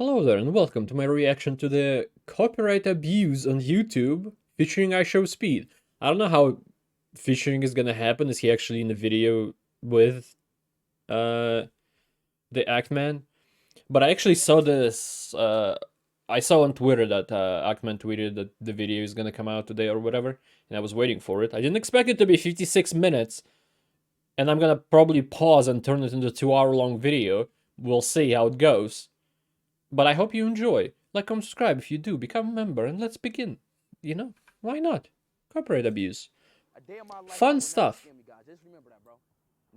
Hello there and welcome to my reaction to the copyright abuse on YouTube featuring iShowspeed. I don't know how featuring is gonna happen. Is he actually in the video with the Actman? But I actually saw this, I saw on Twitter that Actman tweeted that the video is gonna come out today or whatever, and I was waiting for it. I didn't expect it to be 56 minutes, and I'm gonna probably pause and turn it into a 2-hour long video. We'll see how it goes. But I hope you enjoy. Like, comment, subscribe if you do. Become a member and let's begin. You know, why not? Copyright abuse. Fun stuff. Just remember that, bro.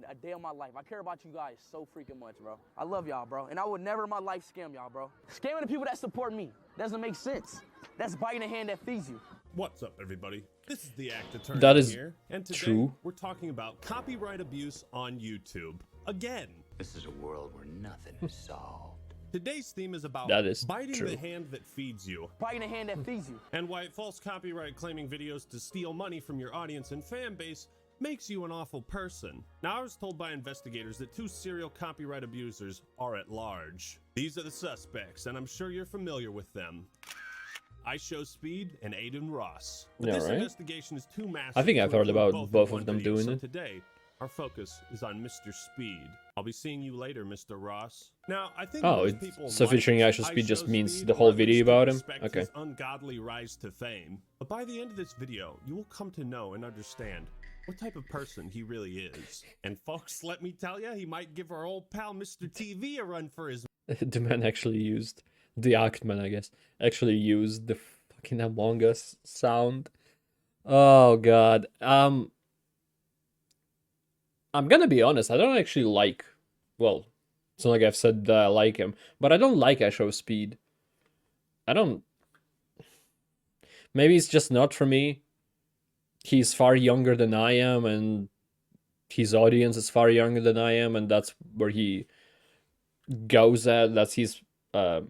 A day of my life. I care about you guys so freaking much, bro. I love y'all, bro. And I would never in my life scam y'all, bro. Scamming the people that support me doesn't make sense. That's biting the hand that feeds you. What's up, everybody? This is the Act Attorney That is here, and today true. we're talking about copyright abuse on YouTube. Again, This is a world where nothing is solved. today's theme is about That is biting true. the hand that feeds you, Biting the hand that feeds you. and why false copyright claiming videos to steal money from your audience and fan base makes you an awful person. Now, I was told by investigators that 2 serial copyright abusers are at large. These are the suspects, and I'm sure you're familiar with them. iShowspeed and Aiden Ross. But Yeah, this right. investigation is too massive. I think I've to heard include about in both one of them video, doing so it. Today, our focus is on Mr. Speed. I'll be seeing you later, Mr. Ross. Now, I think Oh, most it's- people so featuring like iShowspeed just means iShowspeed, the whole or at video least about him? respect Okay. his ungodly rise to fame. But by the end of this video, you will come to know and understand what type of person he really is. And folks, let me tell you, he might give our old pal Mr. TV a run for his The man actually used, the Actman, I guess, actually used the fucking Among Us sound. Oh god. I'm gonna be honest, I don't actually like, well, it's not like I've said that I like him, but I don't like iShowspeed. I don't, maybe it's just not for me. He's far younger than I am, and his audience is far younger than I am, and that's where he goes at. That's his, there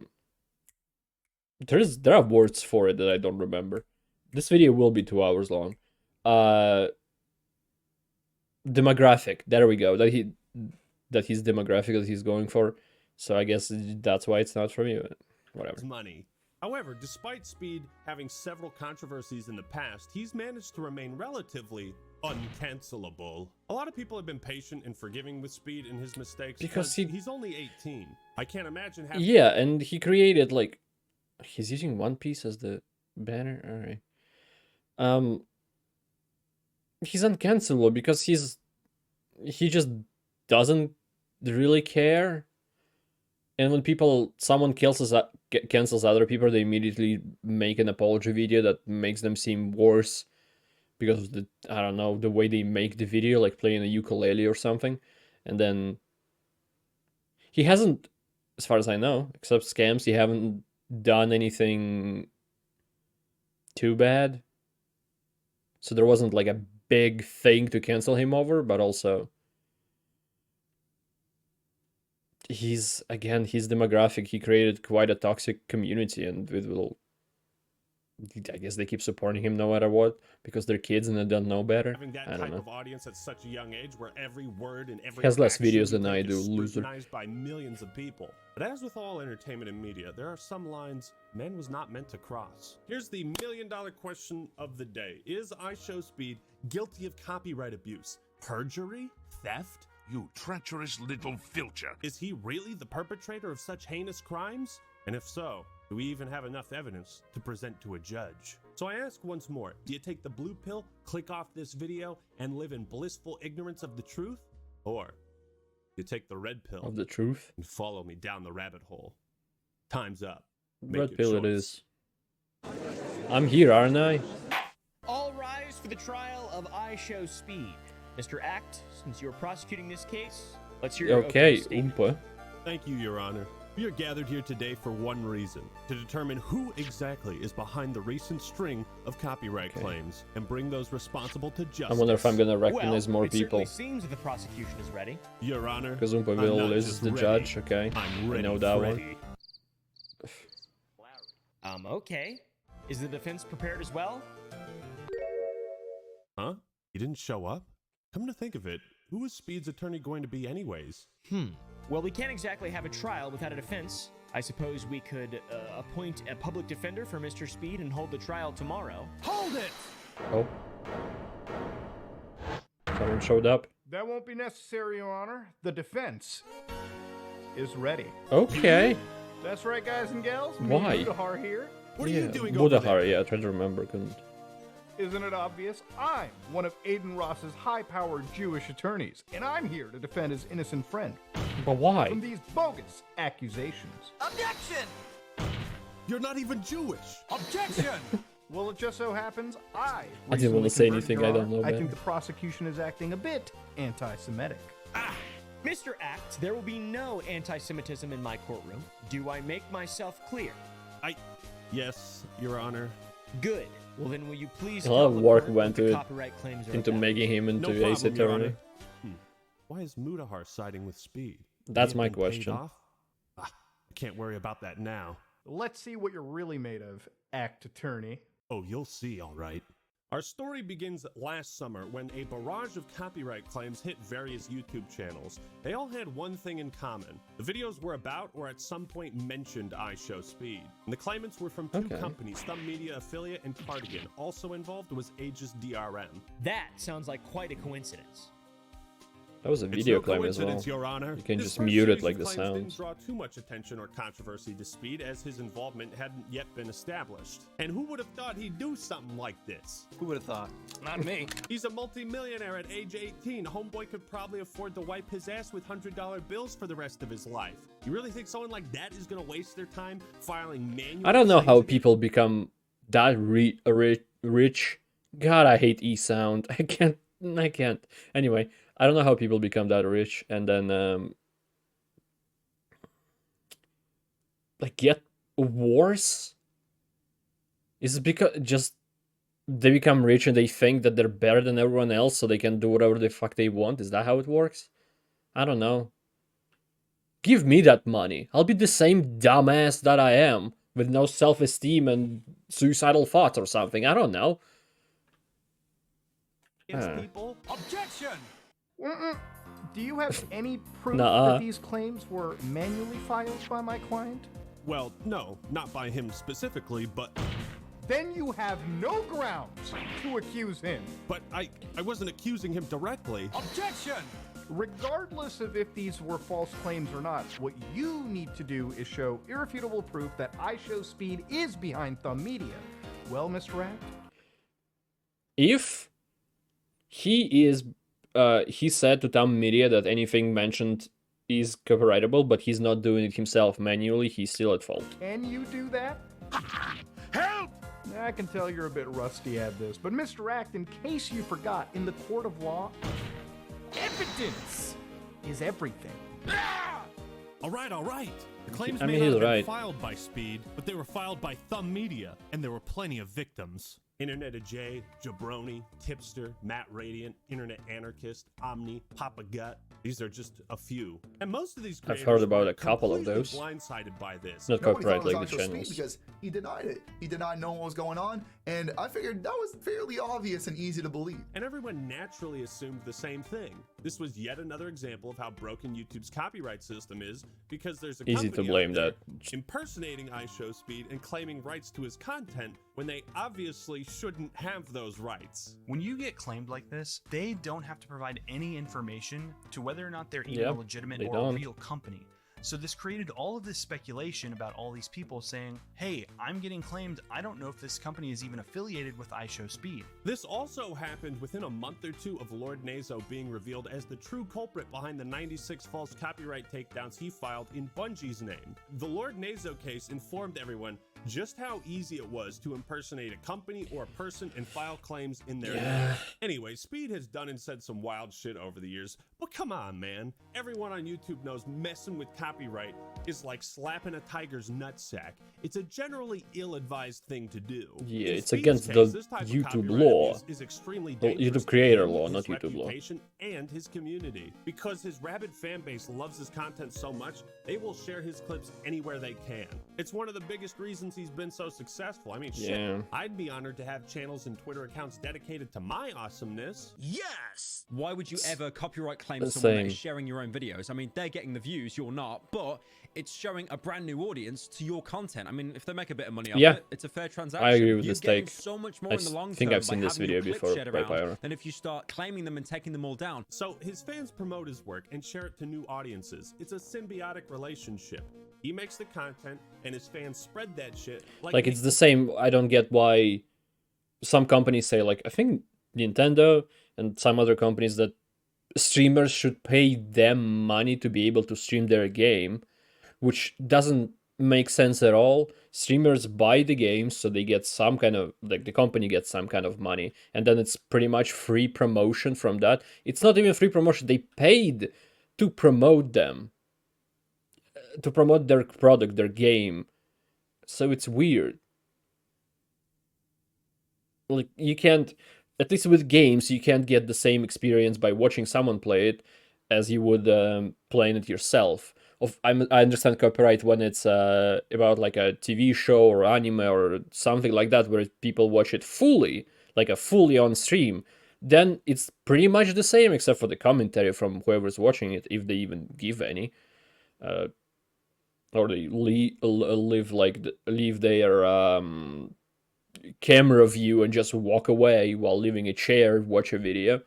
are words for it that I don't remember. This video will be 2 hours long. Demographic, there we go, that his demographic that he's going for. So I guess that's why it's not for me, but whatever. money. However, despite Speed having several controversies in the past, he's managed to remain relatively uncancelable. A lot of people have been patient and forgiving with Speed and his mistakes Because he's only 18. I can't imagine having Yeah, and he created, like, he's using One Piece as the banner. All right. He's uncancelable because he just doesn't really care. And when someone cancels other people, they immediately make an apology video that makes them seem worse because of the, I don't know, the way they make the video, like playing a ukulele or something. And then he hasn't, as far as I know, except scams, he haven't done anything too bad. So there wasn't like a big thing to cancel him over, but also his demographic, he created quite a toxic community, and I guess they keep supporting him no matter what because they're kids and they don't know better. having that I don't type know. of audience at such a young age where every word and every Has less action videos you than I take do, is loser. scrutinized by millions of people. But as with all entertainment and media, there are some lines man was not meant to cross. Here's the million-dollar question of the day. Is iShowspeed guilty of copyright abuse, perjury, theft? You treacherous little filcher. Is he really the perpetrator of such heinous crimes? And if so, do we even have enough evidence to present to a judge? So I ask once more, do you take the blue pill, click off this video, and live in blissful ignorance of the truth? Or you take the red pill Of the truth. and follow me down the rabbit hole? Time's up. Make Red your pill it choice. is. I'm here, aren't I? All rise for the trial of iShowspeed. Mr. Act, since you're prosecuting this case, let's hear your Okay, opening statement. Oompa. Thank you, Your Honor. We are gathered here today for one reason, to determine who exactly is behind the recent string of copyright claims and bring those responsible to justice. I wonder if I'm gonna recognize Well, more it people. certainly seems that the prosecution is ready. Your Honor, Because I'm Oompaville not is just the ready, judge, okay? I'm I ready, know that one. Freddy. Okay. Is the defense prepared as well? Huh? He didn't show up? Come to think of it, who is Speed's attorney going to be anyways? Well, we can't exactly have a trial without a defense. I suppose we could appoint a public defender for Mr. Speed and hold the trial tomorrow. Hold it! Oh. Someone showed up. That won't be necessary, Your Honor. The defense is ready. Okay. That's right, guys and gals. Why? Mudahar here. What are you doing over there? Budahar, yeah, I tried to remember, couldn't. Isn't it obvious? I'm one of Aiden Ross's high-powered Jewish attorneys, and I'm here to defend his innocent friend But why? from these bogus accusations. Objection! You're not even Jewish. Objection! Well, it just so happens I didn't want to recently say converted, anything Your I don't Honor. know I better. think the prosecution is acting a bit anti-Semitic. Mr. Act, there will be no anti-Semitism in my courtroom. Do I make myself clear? Yes, Your Honor. Good. Well, then will you please A lot of tell the work court went what the to it, copyright claims are into about? making him into No Ace problem, Your Attorney. Honor. Why is Mudahar siding with Speed? That's May my have been paid question. off? I can't worry about that now. Let's see what you're really made of, act attorney. Oh, you'll see, all right. Our story begins last summer when a barrage of copyright claims hit various YouTube channels. They all had one thing in common. The videos were about or at some point mentioned iShowspeed. And the claimants were from two Okay. companies, Thumb Media Affiliate and Cardigan. Also involved was Aegis DRM. That sounds like quite a coincidence. That was a It's video no claim as well. coincidence, Your Honor. You can This just first mute it series like of the claims sounds. didn't draw too much attention or controversy to Speed as his involvement hadn't yet been established. And who would have thought he'd do something like this? Who would have thought? Not me. He's a multi-millionaire at age 18. Homeboy could probably afford to wipe his ass with $100 bills for the rest of his life. You really think someone like that is going to waste their time filing manual I don't know how claims? people become that rich. God, I hate E-sound. I can't. Anyway, I don't know how people become that rich and then like get worse. Is it because just they become rich and they think that they're better than everyone else, so they can do whatever the fuck they want? Is that how it works? I don't know. Give me that money. I'll be the same dumbass that I am, with no self-esteem and suicidal thoughts or something. I don't know. Against people? Objection! Do you have any proof Nuh-uh. that these claims were manually filed by my client? Well, no, not by him specifically, but Then you have no grounds to accuse him. I wasn't accusing him directly. Objection! Regardless of if these were false claims or not, what you need to do is show irrefutable proof that iShowspeed is behind Thumb Media. Well, Mr. Act? If he is, he said to Thumb Media that anything mentioned is copyrightable, but he's not doing it himself manually, he's still at fault. Can you do that? Help! I can tell you're a bit rusty at this, but Mr. Act, in case you forgot, in the court of law, evidence is everything. All right. The claims I may mean, not he's have been right. filed by Speed, but they were filed by Thumb Media, and there were plenty of victims. Internet of J, Jabroni, Tipster, Matt Radiant, Internet Anarchist, Omni, Papa Gut. These are just a few. And most of these I've creators heard about were a couple of completely those. blindsided by this. Not Nobody thought copyright it was like the iShowspeed channels. because he denied it. He denied knowing what was going on, and I figured that was fairly obvious and easy to believe. And everyone naturally assumed the same thing. This was yet another example of how broken YouTube's copyright system is, because there's a Easy to company blame out there that. impersonating iShowspeed and claiming rights to his content when they obviously shouldn't have those rights. When you get claimed like this, they don't have to provide any information to whether or not they're even Yep, a legitimate they or don't. a real company. So this created all of this speculation about all these people saying, hey, I'm getting claimed, I don't know if this company is even affiliated with iShowspeed. This also happened within a month or two of Lord Nazo being revealed as the true culprit behind the 96 false copyright takedowns he filed in Bungie's name. The Lord Nazo case informed everyone just how easy it was to impersonate a company or a person and file claims in their name. Anyway, Speed has done and said some wild shit over the years, but come on, man. Everyone on YouTube knows messing with copyright is like slapping a tiger's nutsack. It's a generally ill-advised thing to do. Yeah, In it's Speed's against case, the this type of YouTube copyright law. abuse is extremely Well, dangerous YouTube to creator him, law, his not YouTube law. reputation, and his community. Because his rabid fan base loves his content so much, they will share his clips anywhere they can. It's one of the biggest reasons he's been so successful. I mean, shit, Yeah. I'd be honored to have channels and Twitter accounts dedicated to my awesomeness. Yes! Why would you ever copyright claim The someone that same. is sharing your own videos? I mean, they're getting the views, you're not, but it's showing a brand new audience to your content. I mean, if they make a bit of money off Yeah. it, it's a fair transaction. I agree with You're this getting take. so much more I in the long think term I've seen by this having your video clips before shared by around Pyro. than if you start claiming them and taking them all down. So his fans promote his work and share it to new audiences. It's a symbiotic relationship. He makes the content and his fans spread that shit. Like, it's the same. I don't get why some companies say, like, I think Nintendo and some other companies, that streamers should pay them money to be able to stream their game, which doesn't make sense at all. Streamers buy the games, so they get some kind of, like, the company gets some kind of money, and then it's pretty much free promotion from that. It's not even free promotion. They paid to promote them, to promote their product, their game. So it's weird. Like, you can't, at least with games, you can't get the same experience by watching someone play it as you would playing it yourself. I understand copyright when it's about like a TV show or anime or something like that, where people watch it fully, like a fully on stream. Then it's pretty much the same, except for the commentary from whoever's watching it, if they even give any. Or they leave their camera view and just walk away while leaving a chair, watch a video.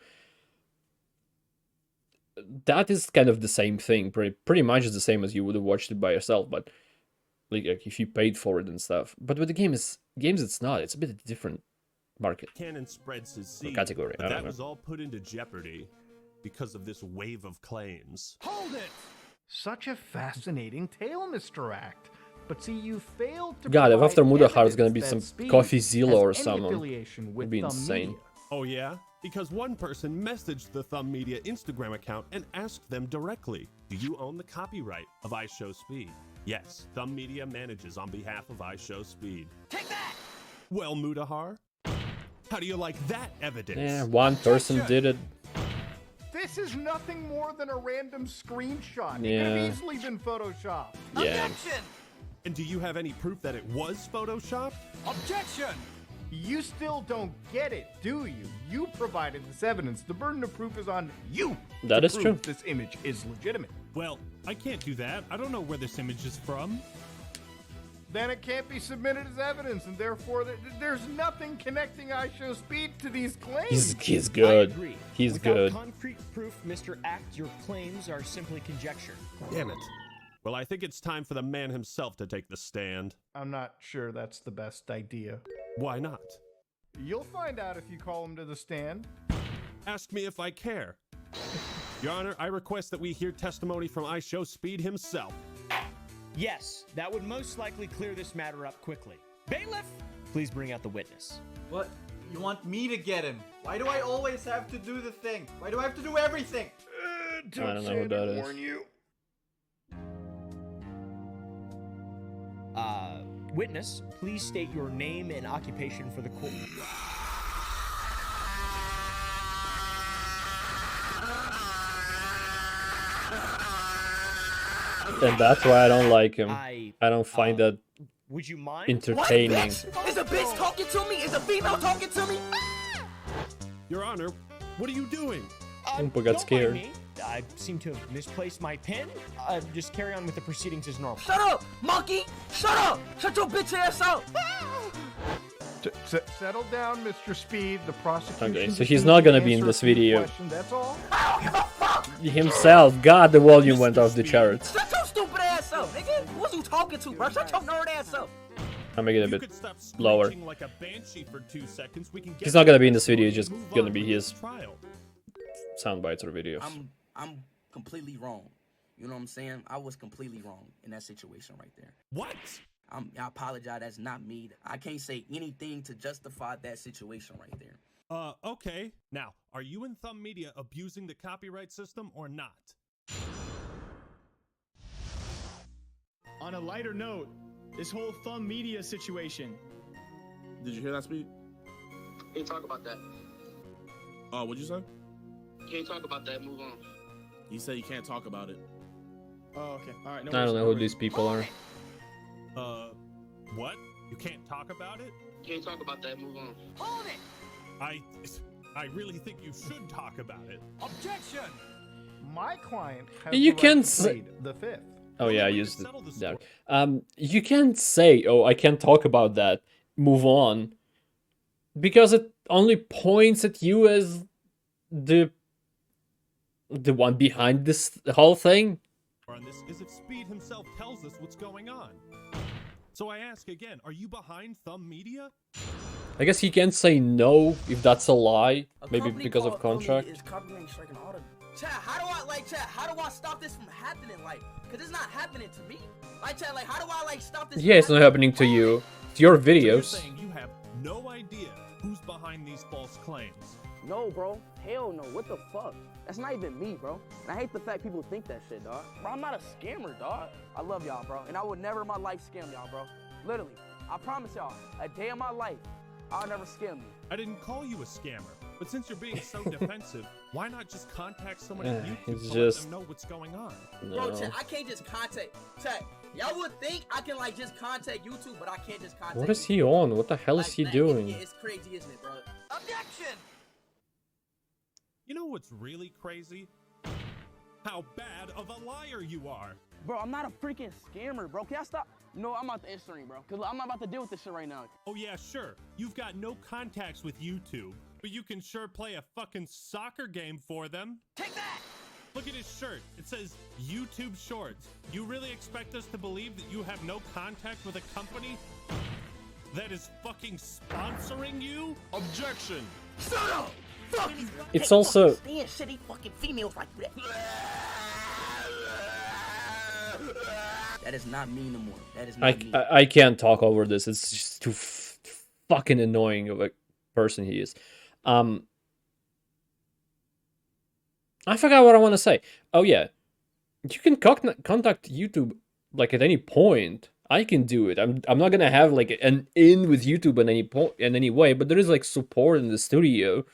That is kind of the same thing, pretty much the same as you would have watched it by yourself, but like if you paid for it and stuff. But with the games, it's not. It's a bit different market. Cannon spreads his seed, Category, I but don't that know. was all put into jeopardy because of this wave of claims. Hold it! Such a fascinating tale, Mr. Act. But see, you failed to God, if provide after Mudahar it's gonna evidence be that some Speed Coffee Zilla has or any someone. affiliation with It'd be Thumb insane. Media. Oh yeah? Because one person messaged the Thumb Media Instagram account and asked them directly, do you own the copyright of iShowspeed? Yes, Thumb Media manages on behalf of iShowspeed. Take that! Well, Mudahar, how do you like that evidence? Yeah, one person did it. This is nothing more than a random screenshot. It could Yeah. have easily been photoshopped. Yeah. Objection! And do you have any proof that it was Photoshopped? Objection! You still don't get it, do you? You provided this evidence. The burden of proof is on you. That to is prove true. This image is legitimate. Well, I can't do that. I don't know where this image is from. Then it can't be submitted as evidence, and therefore there's nothing connecting iShowspeed to these claims. He's good. I agree. He's Without good. concrete proof, Mr. Act, your claims are simply conjecture. Damn it. Well, I think it's time for the man himself to take the stand. I'm not sure that's the best idea. Why not? You'll find out if you call him to the stand. Ask me if I care. Your Honor, I request that we hear testimony from iShowspeed himself. Yes, that would most likely clear this matter up quickly. Bailiff, please bring out the witness. What? You want me to get him? Why do I always have to do the thing? Why do I have to do everything? I don't know who that is. You. Witness, please state your name and occupation for the court. And that's why I don't like him. I don't find that would you mind? entertaining. What, is a bitch talking to me? Is a female talking to me? Your Honor, what are you doing? Oompa got Don't mind scared. me. I seem to have misplaced my pen. Just carry on with the proceedings as normal. Shut up, monkey! Shut up! Shut your bitch ass up! Settle down, Mr. Speed. The prosecution. Okay, so just he's needs not to gonna be in answer this a few video. questions, that's all. Himself. God, the volume went off the charts. Shut your stupid ass up, nigga! Who's you talking to, bro? Shut your nerd ass up! I'll make it a You bit could stop lower. screeching like a banshee for 2 seconds. We can get He's not gonna be in this to the video, it's just move gonna on be with his this trial. sound bites or videos. I'm completely wrong. You know what I'm saying? I was completely wrong in that situation right there. What? I apologize. That's not me. I can't say anything to justify that situation right there. Okay. Now, are you and Thumb Media abusing the copyright system or not? On a lighter note, this whole Thumb Media situation. Did you hear that, Speed? Can't talk about that. What'd you say? Can't talk about that. Move on. You said you can't talk about it. Oh, okay. All right. No I don't worries, know no who worries. these people are. What? You can't talk about it? Can't talk about that. Move on. Hold it! I really think you should talk about it. Objection! My client has You the right can to say- plead the fifth. Oh yeah, I used it. There. You can't say, "Oh, I can't talk about that. Move on," because it only points at you as the one behind this whole thing. On this is if Speed himself tells us what's going on. So I ask again, are you behind Thumb Media? I guess he can't say no if that's a lie, maybe company because of called contract. Is copyright striking all the. Chat, how do I stop this from happening? Like, cause it's not happening to me. Like, chat, like, how do I like stop this? Yeah, it's not happening to you. It's your So you're videos. saying you have no idea who's behind these false claims. No, bro. Hell no. What the fuck? That's not even me, bro. And I hate the fact people think that shit, dog. Bro, I'm not a scammer, dog. I love y'all, bro. And I would never in my life scam y'all, bro. Literally. I promise y'all, a day in my life, I'll never scam you. I didn't call you a scammer, but since you're being so defensive, why not just contact someone at YouTube it's to let just- them know what's going on? Bro, No. chat, I can't just contact. Chat, y'all would think I can like just contact YouTube, but I can't just contact. What is he on? What the hell is he doing? It's crazy, isn't it, bro? Objection! You know what's really crazy? How bad of a liar you are. Bro, I'm not a freaking scammer, bro. Can I stop? No, I'm about to end stream, bro. Cause I'm not about to deal with this shit right now. Oh yeah, sure. You've got no contacts with YouTube, but you can sure play a fucking soccer game for them. Take that! Look at his shirt. It says YouTube Shorts. You really expect us to believe that you have no contact with a company that is fucking sponsoring you? Objection. Shut up! Fuck you! It's also Stand shitty fucking females like that. That is not me no more. That is not me. I can't talk over this. It's just too fucking annoying of a person he is. I forgot what I want to say. Oh yeah, you can contact YouTube like at any point. I can do it. I'm not gonna have like an in with YouTube in any point in any way, but there is like support in the studio.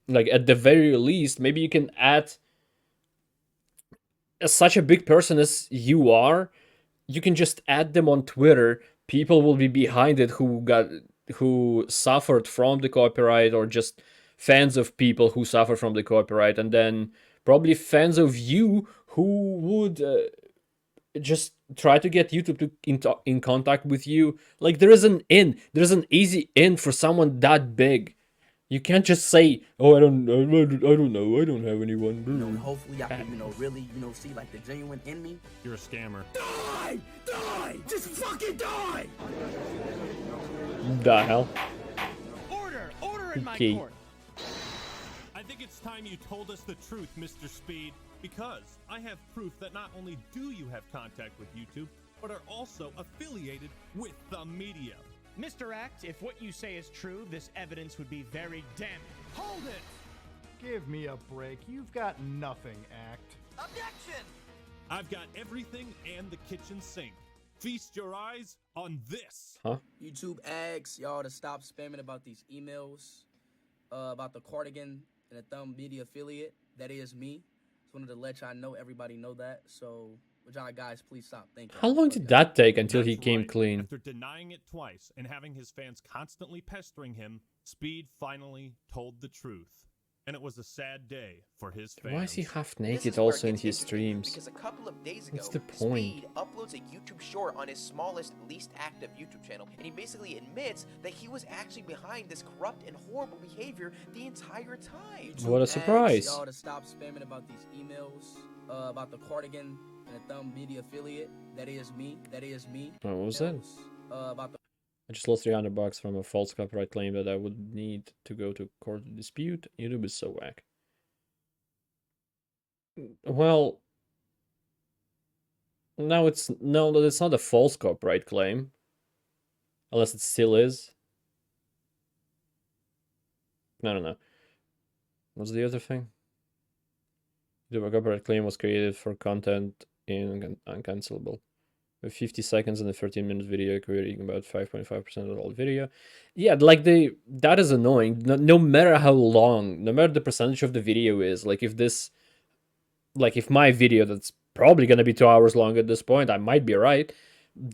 Like at the very least, maybe you can add such a big person as you are. You can just add them on Twitter. People will be behind it who suffered from the copyright, or just fans of people who suffer from the copyright, and then probably fans of you who would just try to get YouTube to in contact with you. Like there's an easy in for someone that big. You can't just say, "Oh, I don't know, I don't have anyone." You know, hopefully y'all can, really, see like the genuine in me. You're a scammer. Die! Die! Just fucking die! The hell? Order in my Okay. court. I think it's time you told us the truth, Mr. Speed, because I have proof that not only do you have contact with YouTube, but are also affiliated with the media. Mr. Act, if what you say is true, this evidence would be very damning. Hold it! Give me a break. You've got nothing, Act. Objection! I've got everything and the kitchen sink. Feast your eyes on this. Huh? YouTube asks y'all to stop spamming about these emails, about the cardigan and the Thumb Media affiliate. That is me. Just wanted to let y'all know, everybody know that. So, would y'all guys please stop? Thank you. How long did that take until he That's came right. clean? After denying it twice and having his fans constantly pestering him, Speed finally told the truth. And it was a sad day for his fans. Why is he half This naked is where also it in gets his interesting, streams? Because a couple of days ago, What's the point? Speed uploads a YouTube short on his smallest, least active YouTube channel, and he basically admits that he was actually behind this corrupt and horrible behavior the entire time. What a surprise. Y'all to stop spamming about these emails, about the cardigan and the Thumb Media affiliate. That is me. That is me. What was that? About the I just lost $300 from a false copyright claim that I would need to go to court to dispute. YouTube is so whack. Well, no, it's not a false copyright claim, unless it still is. No. What's the other thing? The copyright claim was created for content in uncancelable. A 50 seconds and a 13-minute video creating about 5.5% of all video. Yeah, like that is annoying. No matter how long, no matter the percentage of the video is, like if my video that's probably gonna be 2 hours long at this point. I might be right.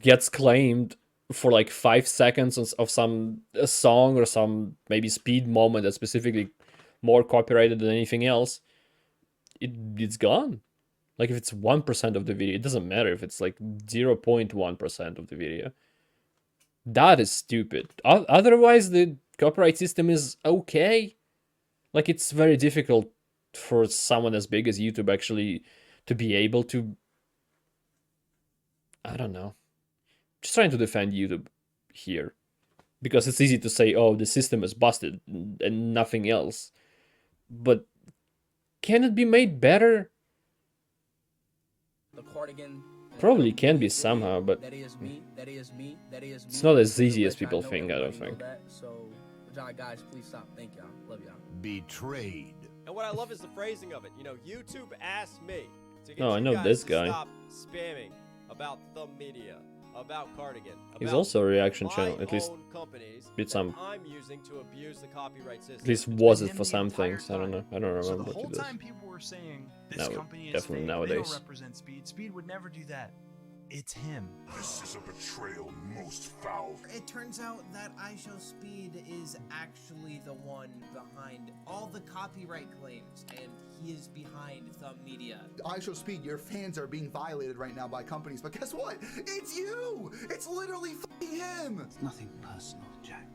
Gets claimed for like 5 seconds of some a song or some maybe speed moment that's specifically more copyrighted than anything else. It's gone. Like if it's 1% of the video, it doesn't matter if it's like 0.1% of the video. That is stupid. Otherwise, the copyright system is okay. Like it's very difficult for someone as big as YouTube actually to be able to, I don't know. Just trying to defend YouTube here. Because it's easy to say, oh, the system is busted and nothing else. But can it be made better? The cardigan. Probably can be somehow, but That is me. That is me. That is me. it's not as easy as people think, I don't think. So, guys, please stop. Thank y'all. Love y'all. Betrayed. And what I love is the phrasing of it. You know, YouTube asked me to get Oh, I you know guys this to guy. stop spamming about Thumb Media, about Cardigan. He's about also a reaction my channel, at least own companies did some. that I'm using to abuse the copyright system. At least was it for some things. I don't know. I don't remember So the what whole he does. time people were saying this No, company is definitely fake, nowadays. they don't represent Speed. Speed would never do that. It's him. This is a betrayal most foul. It turns out that iShowspeed is actually the one behind all the copyright claims, and he is behind Thumb Media. iShowspeed, your fans are being violated right now by companies, but guess what? It's you! It's literally f***ing him! It's nothing personal, Jack.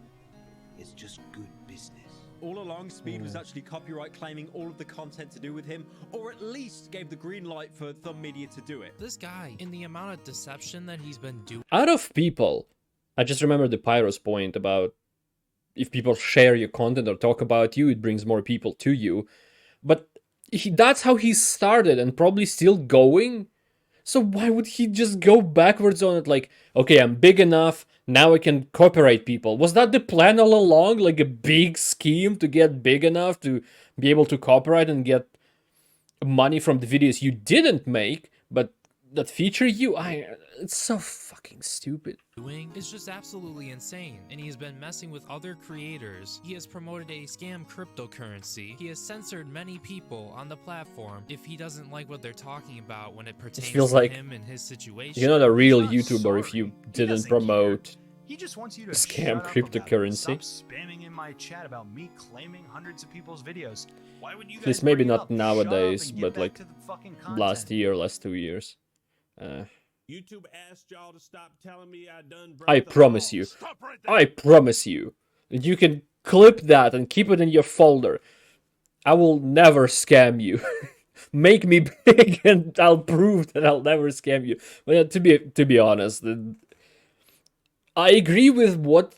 It's just good business. All along, Speed was actually copyright claiming all of the content to do with him, or at least gave the green light for Thumb Media to do it. This guy, in the amount of deception that he's been doing. Out of people, I just remember the Pyro's point about if people share your content or talk about you, it brings more people to you. But that's how he started and probably still going. So why would he just go backwards on it? Like, okay, I'm big enough. Now I can copyright people. Was that the plan all along? Like a big scheme to get big enough to be able to copyright and get money from the videos you didn't make, but that feature you? It's so fucking stupid. Doing is just absolutely insane, and he has been messing with other creators. He has promoted a scam cryptocurrency. He has censored many people on the platform if he doesn't like what they're talking about when it pertains feels to like him and his situation. you're not a real YouTuber if you didn't promote He just wants you to scam shut up about it. cryptocurrency. Stop spamming in my chat about me claiming hundreds of people's videos. Why would you At guys least maybe bring it not up? Shut up nowadays, and get but back like to the fucking content. last year, last 2 years. YouTube asked y'all to stop telling me I done broke I the promise law. you. Stop right I promise you. You can clip that and keep it in your folder. I will never scam you. Make me big and I'll prove that I'll never scam you. But to be honest, I agree with what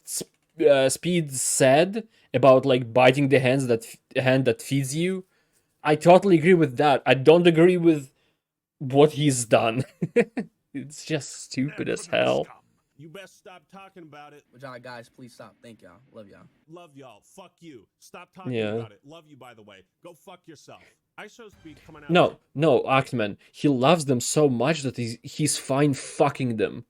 Speed said about like biting the hand that feeds you. I totally agree with that. I don't agree with what he's done. It's just stupid as hell. You best stop talking about it. Guys, please stop. Thank y'all. Love y'all. Love y'all. Fuck you. Stop talking Yeah. about it. Love you, by the way. Go fuck yourself. iShowspeed coming out. No, Ackman. He loves them so much that he's fine fucking them.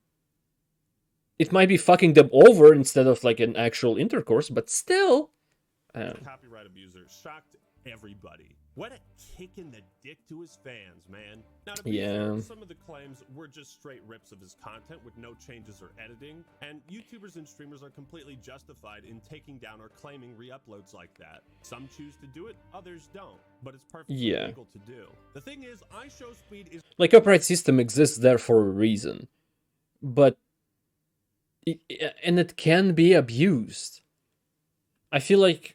It might be fucking them over instead of like an actual intercourse, but still. Copyright abuser shocked everybody. What a kick in the dick to his fans, man. Now, to be fair, some of the claims were just straight rips of his content with no changes or editing, and YouTubers and streamers are completely justified in taking down or claiming re-uploads like that. Some choose to do it, others don't, but it's perfectly legal to do. The thing is, iShowspeed is... Like, copyright system exists there for a reason. But... and it can be abused. I feel like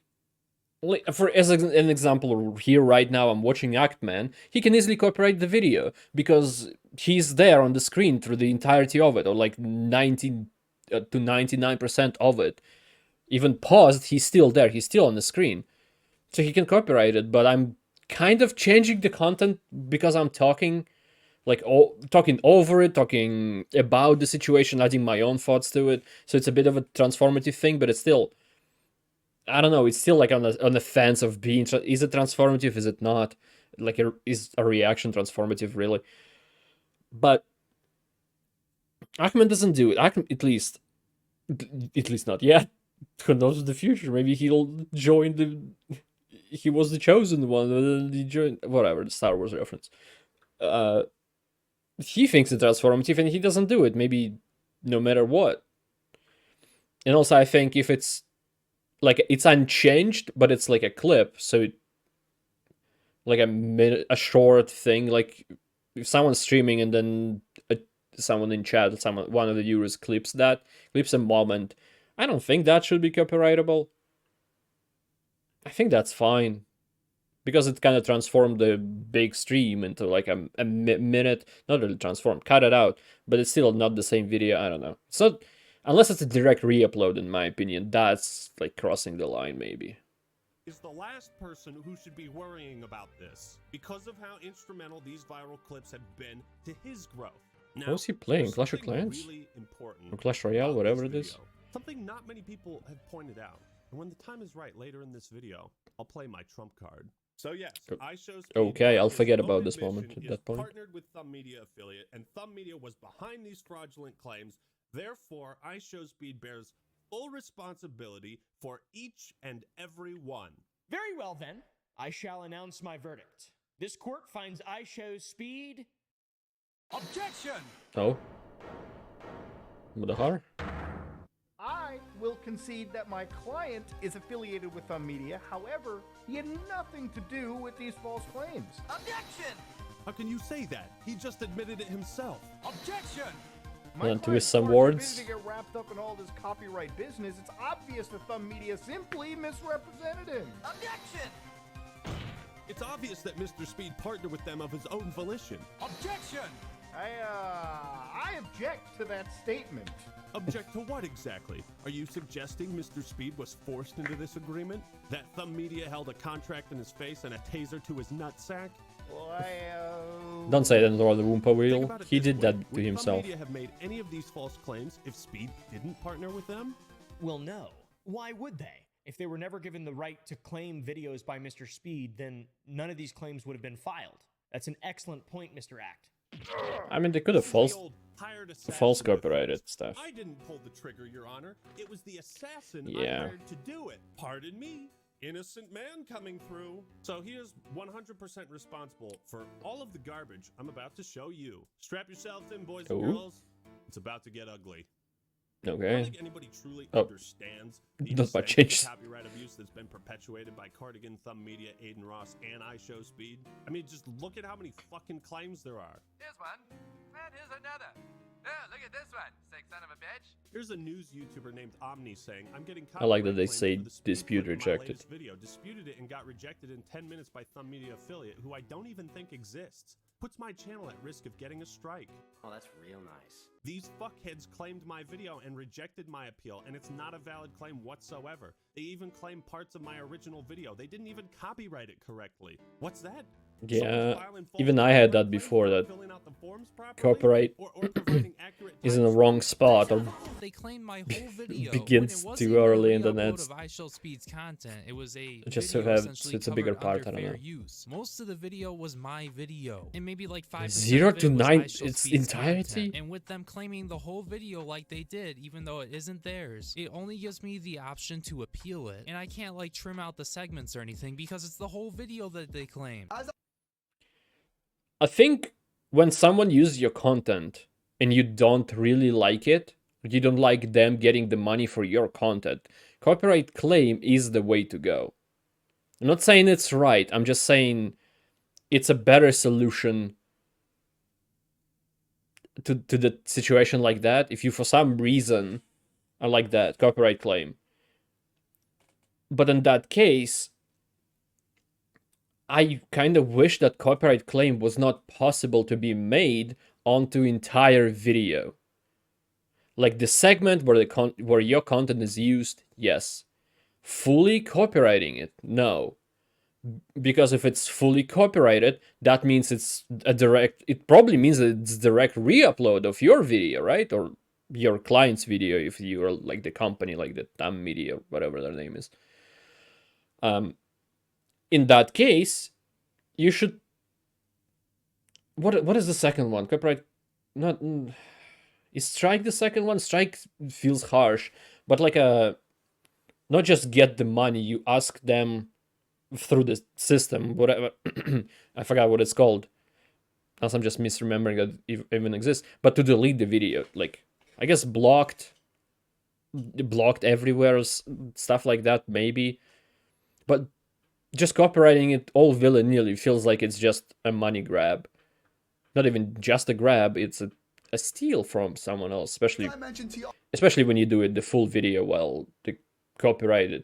as an example, here right now I'm watching Actman. He can easily copyright the video because he's there on the screen through the entirety of it, or like 90 to 99% of it. Even paused, he's still there. He's still on the screen, so he can copyright it. But I'm kind of changing the content because I'm talking, like talking over it, talking about the situation, adding my own thoughts to it. So it's a bit of a transformative thing, but it's still. I don't know, it's still like on the fence of being, is it transformative, is it not? Like, is a reaction transformative, really? But Ackman doesn't do it, at least not yet. Who knows in the future, maybe he'll join he was the chosen one, and then he joined, whatever, the Star Wars reference. he thinks it's transformative and he doesn't do it, maybe no matter what. And also I think if it's like it's unchanged, but it's like a clip, so like a short thing, like if someone's streaming and then someone in chat, one of the viewers clips a moment, I don't think that should be copyrightable. I think that's fine. Because it kind of transformed the big stream into like a minute, not really transformed, cut it out, but it's still not the same video. I don't know. It's not, unless it's a direct re-upload, in my opinion, that's like crossing the line, maybe. Is the last person who should be worrying about this because of how instrumental these viral clips have been to his growth. Now, What was he playing? Clash of Clans? really important Or Clash Royale, whatever it is? Something not many people have pointed out. And when the time is right later in this video, I'll play my trump card. So yes, iShowspeed, Okay, I'll forget its about own this moment admission, at that is point. partnered with Thumb Media affiliate, and Thumb Media was behind these fraudulent claims. Therefore, iShowspeed bears full responsibility for each and every one. Very well then, I shall announce my verdict. This court finds iShowspeed. Objection! Oh. Mudahar? I will concede that my client is affiliated with Thumb Media. However, he had nothing to do with these false claims. Objection! How can you say that? He just admitted it himself. Objection! And twist some client's words. to get wrapped up in all this copyright business. It's obvious that Thumb Media simply misrepresented him. Objection! It's obvious that Mr. Speed partnered with them of his own volition. Objection! I object to that statement. Object to what exactly? Are you suggesting Mr. Speed was forced into this agreement? That Thumb Media held a contract in his face and a taser to his nutsack? Well, Don't say that, Lord the Woompa Wheel. He did that to Would himself. Thumb Media have made any of these false claims if Speed didn't partner with them? Well, no. Why would they? If they were never given the right to claim videos by Mr. Speed, then none of these claims would have been filed. That's an excellent point, Mr. Act. I mean, they could have false copyrighted stuff. I didn't pull the trigger, Your Honor. It was the assassin I Yeah. hired to do it. Pardon me. Innocent man coming through. So he is 100% responsible for all of the garbage I'm about to show you. Strap yourselves in, boys and Oh. girls. It's about to get ugly. I Okay. don't think anybody truly Oh. understands the Not much extent of change. copyright abuse that's been perpetuated by Cardigan, Thumb Media, Aiden Ross, and iShowspeed. I mean, just look at how many fucking claims there are. Here's one. And here's another. Oh, look at this one, sick son of a bitch. Here's a news YouTuber named Omni saying, I'm getting I like that copyright they claims say for the speed dispute clip in my rejected. latest video. Disputed it and got rejected in 10 minutes by Thumb Media affiliate, who I don't even think exists. Puts my channel at risk of getting a strike. Oh, that's real nice. These fuckheads claimed my video and rejected my appeal, and it's not a valid claim whatsoever. They even claimed parts of my original video. They didn't even copyright it correctly. What's that? Yeah, even I had that before, that copyright is in the wrong spot or They claimed my whole video begins when it too wasn't early even and a then re-upload it's of iShowspeed's content. It was a just video to have essentially it's a bigger covered part. I under don't fair know. use. Most of the video was my video, and maybe like 5% 0 of it to was 9 iShowspeed's its content. entirety? And with them claiming the whole video like they did, even though it isn't theirs, it only gives me the option to appeal it, and I can't like trim out the segments or anything because it's the whole video that they claim. I think when someone uses your content and you don't really like it, you don't like them getting the money for your content, copyright claim is the way to go. I'm not saying it's right, I'm just saying it's a better solution to the situation like that. If you for some reason are like that, copyright claim. But in that case, I kind of wish that copyright claim was not possible to be made onto entire video. Like the segment where where your content is used, yes. Fully copywriting it, no. Because if it's fully copyrighted, that means it's a direct. It probably means that it's direct re-upload of your video, right? Or your client's video if you are like the company, like the Thumb Media, or whatever their name is. In that case, you should. What is the second one? Copyright, not. Is strike the second one? Strike feels harsh, but like not just get the money. You ask them through the system, whatever. I forgot what it's called. unless I'm just misremembering that it even exists, but to delete the video, like, I guess blocked everywhere, stuff like that, maybe. But just copywriting it all willy-nilly feels like it's just a money grab. Not even just a grab, it's a steal from someone else, especially when you do it the full video while the copyrighted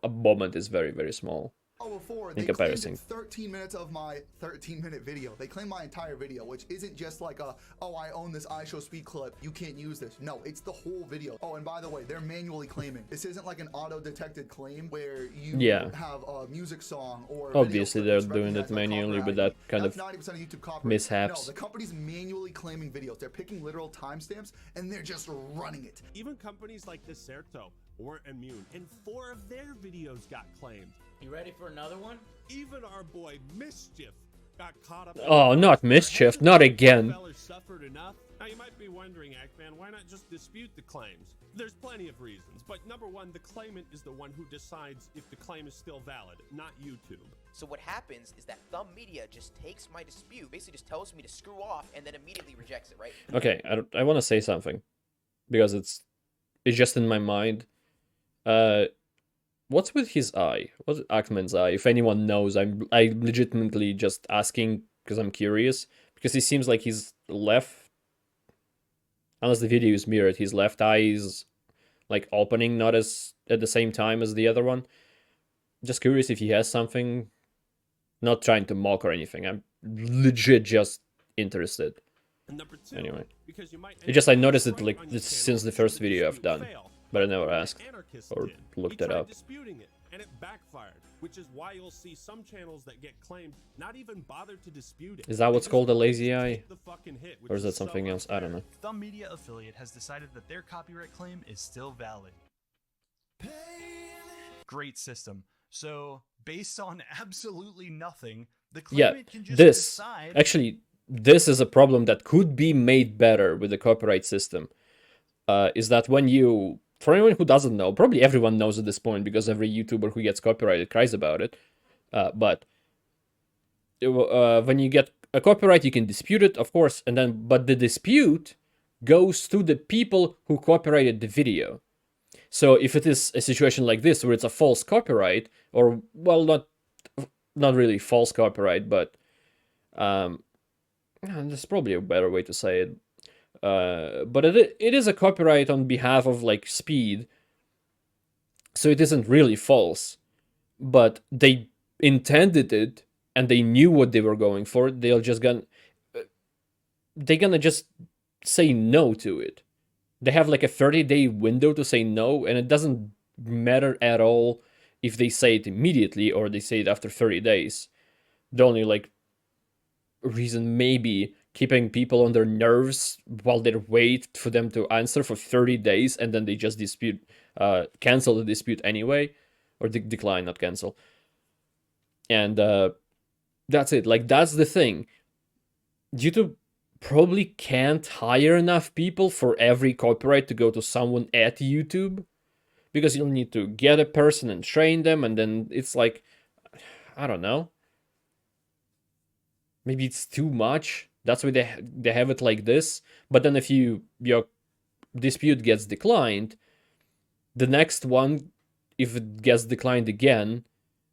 moment is very, very small. Before in they comparison. claimed 13 minutes of my 13-minute video. They claim my entire video, which isn't just like a, oh, I own this iShowspeed clip, you can't use this. No, it's the whole video. Oh, and by the way, they're manually claiming. This isn't like an auto-detected claim where you have a music song or obviously they're doing it manually with that kind of 90% of YouTube copyright. mishaps. No, the company's manually claiming videos. They're picking literal timestamps and they're just running it. Even companies like Deserto weren't immune, and 4 of their videos got claimed. You ready for another one? Even our boy Mischief got caught up. Oh, not Mischief, not again. Suffered enough. Now you might be wondering, Ackman, why not just dispute the claims? There's plenty of reasons, but number one, the claimant is the one who decides if the claim is still valid, not YouTube. So what happens is that Thumb Media just takes my dispute, basically just tells me to screw off, and then immediately rejects it, right? Okay, I want to say something because it's just in my mind. What's with his eye? What's Ackman's eye? If anyone knows, I'm legitimately just asking because I'm curious. Because it seems like his left, unless the video is mirrored, his left eye is like opening, not as at the same time as the other one. Just curious if he has something. Not trying to mock or anything. I'm legit just interested. Anyway, I noticed it like since the first video I've done. But I never asked or looked it up. And it backfired, which is why you'll see some channels that get claimed not even bother to dispute it. Is that what's called a lazy eye? Or is that something else? I don't know. Thumb Media affiliate has decided that their copyright claim is still valid. Great system. So, based on absolutely nothing, the claimant can just decide... Actually, this is a problem that could be made better with the copyright system. Is that when you... For anyone who doesn't know, probably everyone knows at this point because every YouTuber who gets copyrighted cries about it. But when you get a copyright, you can dispute it, of course, but the dispute goes to the people who copyrighted the video. So if it is a situation like this where it's a false copyright, or well, not really false copyright, but there's probably a better way to say it. But it is a copyright on behalf of like Speed, so it isn't really false, but they intended it and they knew what they were going for. They're gonna just say no to it. They have like a 30-day window to say no, and it doesn't matter at all if they say it immediately or they say it after 30 days. The only like reason maybe keeping people on their nerves while they wait for them to answer for 30 days and then they just cancel the dispute anyway, or decline, not cancel. And that's it. Like, that's the thing. YouTube probably can't hire enough people for every copyright to go to someone at YouTube, because you'll need to get a person and train them, and then it's like, I don't know. Maybe it's too much. That's why they have it like this. But then if your dispute gets declined, the next one, if it gets declined again,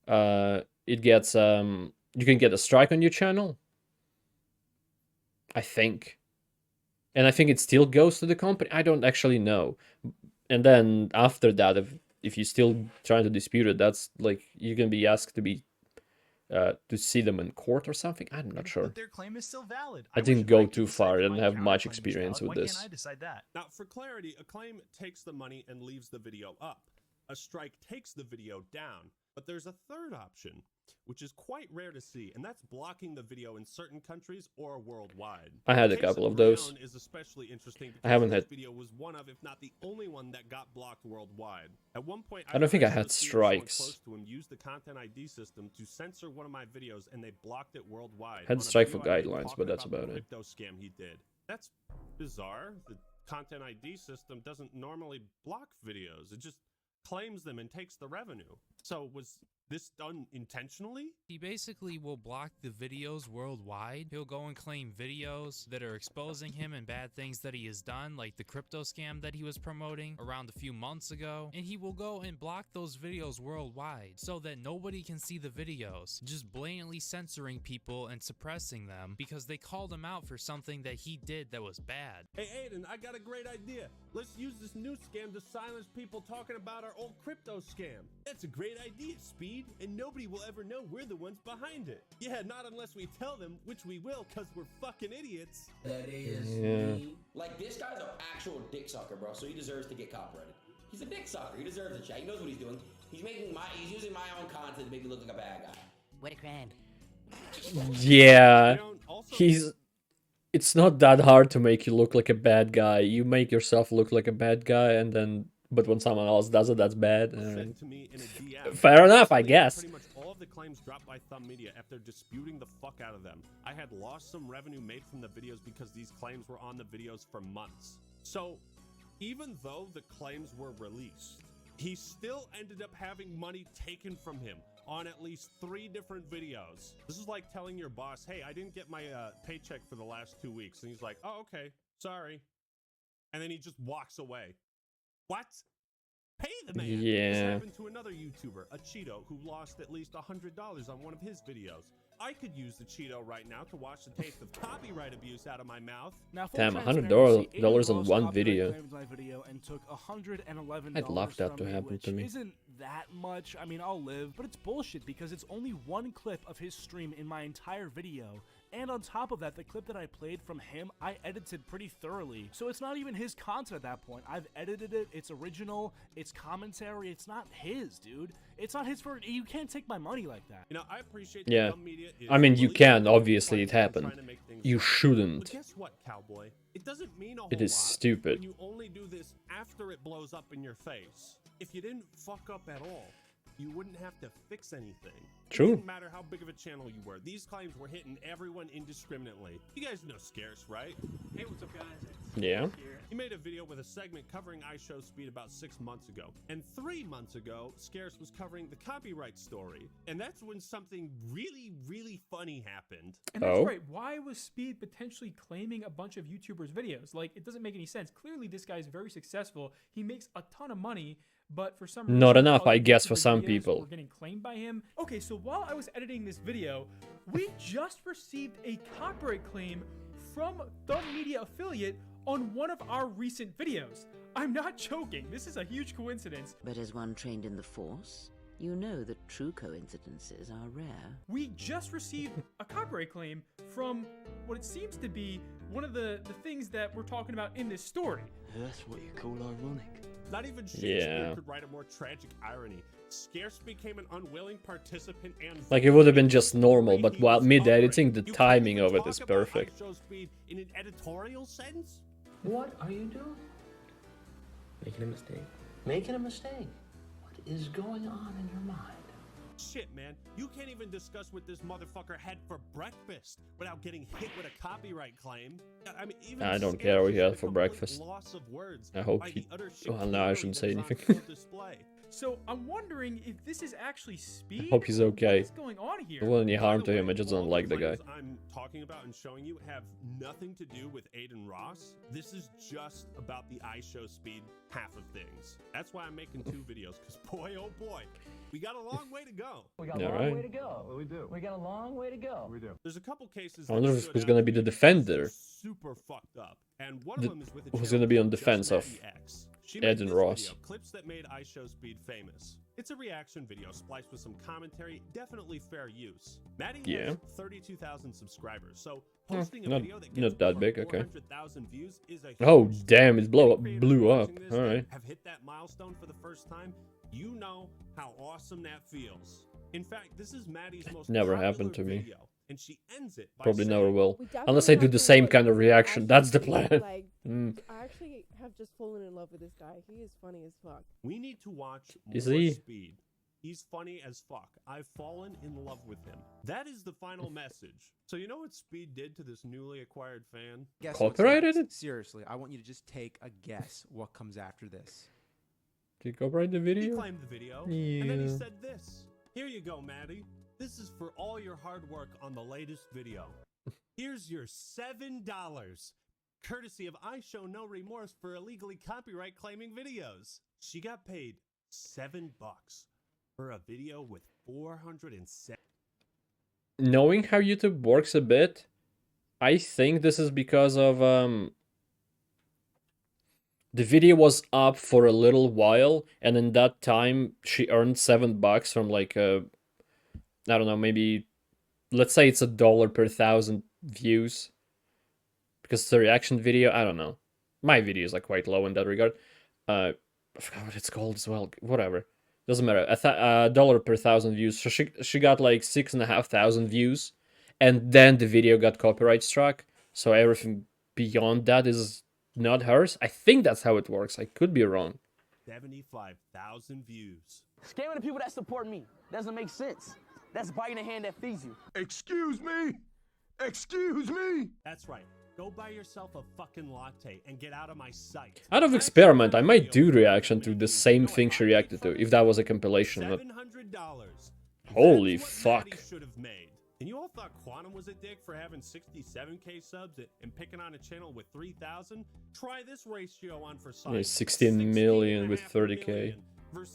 it gets you can get a strike on your channel, I think. And I think it still goes to the company. I don't actually know. And then after that, if you're still trying to dispute it, that's like you can be asked to be to see them in court or something. I'm not sure. But their claim is still valid. I didn't go too far. I didn't have much experience with this. Why can't I decide that? Now, for clarity, a claim takes the money and leaves the video up. A strike takes the video down. But there's a third option, which is quite rare to see, and that's blocking the video in certain countries or worldwide. I had a couple of those. Is especially interesting I haven't because had. this video was one of, if not the only one, that got blocked worldwide. At one point, I don't think I had strikes. Close to him used the Content ID system to censor one of my videos, and they blocked it worldwide. Had strike for guidelines, but that's about it. Crypto scam he did. That's bizarre. The Content ID system doesn't normally block videos. It just claims them and takes the revenue. So was this done intentionally? He basically will block the videos worldwide. He'll go and claim videos that are exposing him and bad things that he has done, like the crypto scam that he was promoting around a few months ago. And he will go and block those videos worldwide so that nobody can see the videos, just blatantly censoring people and suppressing them because they called him out for something that he did that was bad. Hey Aiden, I got a great idea. Let's use this new scam to silence people talking about our old crypto scam. That's a great idea, Speed, and nobody will ever know we're the ones behind it. Yeah, not unless we tell them, which we will, because we're fucking idiots. That is me. Like, this guy's an actual dick sucker, bro, so he deserves to get copyrighted. He's a dick sucker. He deserves it, chat. He knows what he's doing. He's using my own content to make me look like a bad guy. What a crime. Yeah, it's not that hard to make you look like a bad guy. You make yourself look like a bad guy, and then, but when someone else does it, that's bad. Fair enough, I guess. Pretty much all of the claims dropped by Thumb Media after disputing the fuck out of them. I had lost some revenue made from the videos because these claims were on the videos for months. So, even though the claims were released, he still ended up having money taken from him on at least 3 different videos. This is like telling your boss, hey, I didn't get my paycheck for the last 2 weeks. And he's like, oh, okay, sorry. And then he just walks away. What? Pay the man. Yeah. This happened to another YouTuber, a Cheeto, who lost at least $100 on one of his videos. I could use the Cheeto right now to wash the taste of copyright abuse out of my mouth. Now, damn, $100 on one video. And took $111 I'd love that to from happen which to me. Isn't that much? I mean, I'll live, but it's bullshit because it's only one clip of his stream in my entire video. And on top of that, the clip that I played from him, I edited pretty thoroughly. So it's not even his content at that point. I've edited it, it's original, it's commentary, it's not his, dude. It's not his for, you can't take my money like that. You know, I appreciate that Yeah, Thumb Media is I mean, you releasing can, content obviously it happened. trying to make things You right. shouldn't. But guess what, cowboy? It doesn't mean a whole It is lot stupid. when you only do this after it blows up in your face. If you didn't fuck up at all, you wouldn't have to fix anything. True. It didn't matter how big of a channel you were. These claims were hitting everyone indiscriminately. You guys know Scarce, right? Hey, what's up, guys? Yeah. He made a video with a segment covering iShowspeed about 6 months ago. And 3 months ago, Scarce was covering the copyright story. And that's when something really, really funny happened. And that's right. Why was Speed potentially claiming a bunch of YouTubers' videos? Like, it doesn't make any sense. Clearly, this guy's very successful. He makes a ton of money. But for some reason, Not enough, other I guess, for YouTubers' some videos people. were getting claimed by him. Okay, so while I was editing this video, we just received a copyright claim from Thumb Media affiliate on one of our recent videos. I'm not joking. This is a huge coincidence. But as one trained in the Force, you know that true coincidences are rare. We just received a copyright claim from what it seems to be one of the things that we're talking about in this story. That's what you call ironic. Not even Shakespeare Yeah. could write a more tragic irony. Scarce became an unwilling participant and Like, it would have been just normal, but while mid-editing, the timing of it is perfect. iShowspeed in an editorial sense? What are you doing? Making a mistake. Making a mistake? What is going on in your mind? Shit, man. You can't even discuss what this motherfucker had for breakfast without getting hit with a copyright claim. I mean, even I don't Scarce care what he is had a for complete breakfast. loss of words I hope by he... the utter Well, no, I chicanery shouldn't say that was on anything. full display. So I'm wondering if this is actually Speed. I hope he's okay. What is going on here? There wasn't any By harm the to him, way, I just all don't the like the guy. claims I'm talking about and showing you have nothing to do with Aiden Ross. This is just about the iShowspeed half of things. That's why I'm making 2 videos, because boy, oh boy, we got a long way to go. We got a Yeah, long right. way to go. We do. We got a long way to go. We do. There's a couple cases. I wonder that if stood who's out gonna to be me the because defender. they're super fucked up, and one of them is with a Who's channel gonna be on called defense Just of Maddie X. She made Ed and this Ross? video, clips that made iShowspeed famous. It's a reaction video spliced with some commentary, definitely fair use. Maddie Yeah. has 32,000 subscribers, so posting a Not, video that not gets that over big, okay. 400,000 views is a Oh, huge damn, it blew creators up. watching this that Alright. have hit that milestone for the first time, you know how awesome that feels. In fact, this is Maddie's most Never popular happened to me. video, and she ends it by Probably never saying, will. We definitely Unless I do have the to same look kind of reaction. That's the actually, plan. Like, Mm. I actually have just fallen in love with this guy. He is funny as fuck. We need to watch Is more he? Speed. He's funny as fuck. I've fallen in love with him. That is the final message. So you know what Speed did to this newly acquired fan? Guess Copyrighted what's it? next? Seriously, I want you to just take a guess what comes after this. Did you copyright the He video? claimed the video, and then he Yeah. said this. Here you go, Maddie. This is for all your hard work on the latest video. Here's your $7, courtesy of I Show No Remorse for illegally copyright claiming videos. She got paid $7 for a video with 407. Knowing how YouTube works a bit, I think this is because of the video was up for a little while, and in that time she earned $7 from like I don't know, maybe let's say it's $1 per 1,000 views, because it's a reaction video. I don't know. My videos are quite low in that regard. I forgot what it's called as well. Whatever, doesn't matter. $1 per 1,000 views. So she got like 6,500 views, and then the video got copyright struck. So everything beyond that is not hers. I think that's how it works. I could be wrong. 75,000 views. Scamming the people that support me doesn't make sense. That's biting the hand that feeds you. Excuse me? Excuse me? That's right. Go buy yourself a fucking latte and get out of my sight. Out of experiment, I might do reaction to the same thing she reacted to, if that was a compilation. But... $700. holy That's what fuck. Maddie should have made. And you all thought Quantum was a dick for having 67k subs and picking on a channel with 3,000? Try this ratio on for size. 16 million with 30k.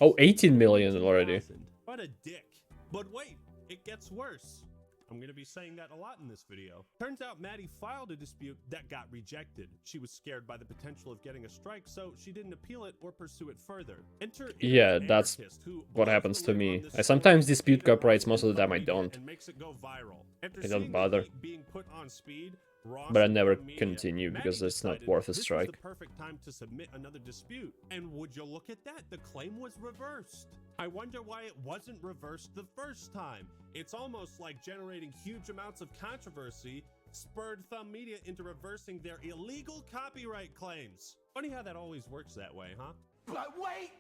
Oh, 18 million already. What a dick. But wait, it gets worse. I'm going to be saying that a lot in this video. Turns out Maddie filed a dispute that got rejected. She was scared by the potential of getting a strike, so she didn't appeal it or pursue it further. Yeah, that's what happens to me. I sometimes dispute copyrights, most of the time I don't. I don't bother. But I never continue because it's not worth a strike. The perfect time to submit another dispute. And would you look at that? The claim was reversed. I wonder why it wasn't reversed the first time. It's almost like generating huge amounts of controversy spurred Thumb Media into reversing their illegal copyright claims. Funny how that always works that way, huh? But wait,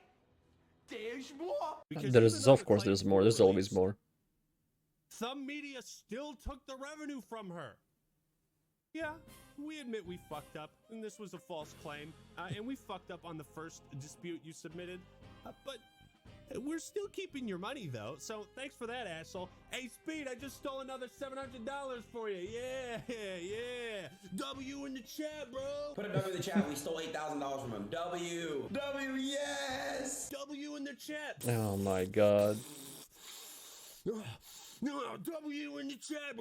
there's more. There's, of course, there's more. There's always more. Thumb Media still took the revenue from her. Yeah, we admit we fucked up, and this was a false claim, and we fucked up on the first dispute you submitted, but we're still keeping your money, though, so thanks for that, asshole. Hey, Speed, I just stole another $700 for you. Yeah. W in the chat, bro. Put a W in the chat. We stole $8,000 from him. W, yes. W in the chat. Oh my god. No, W in the chat.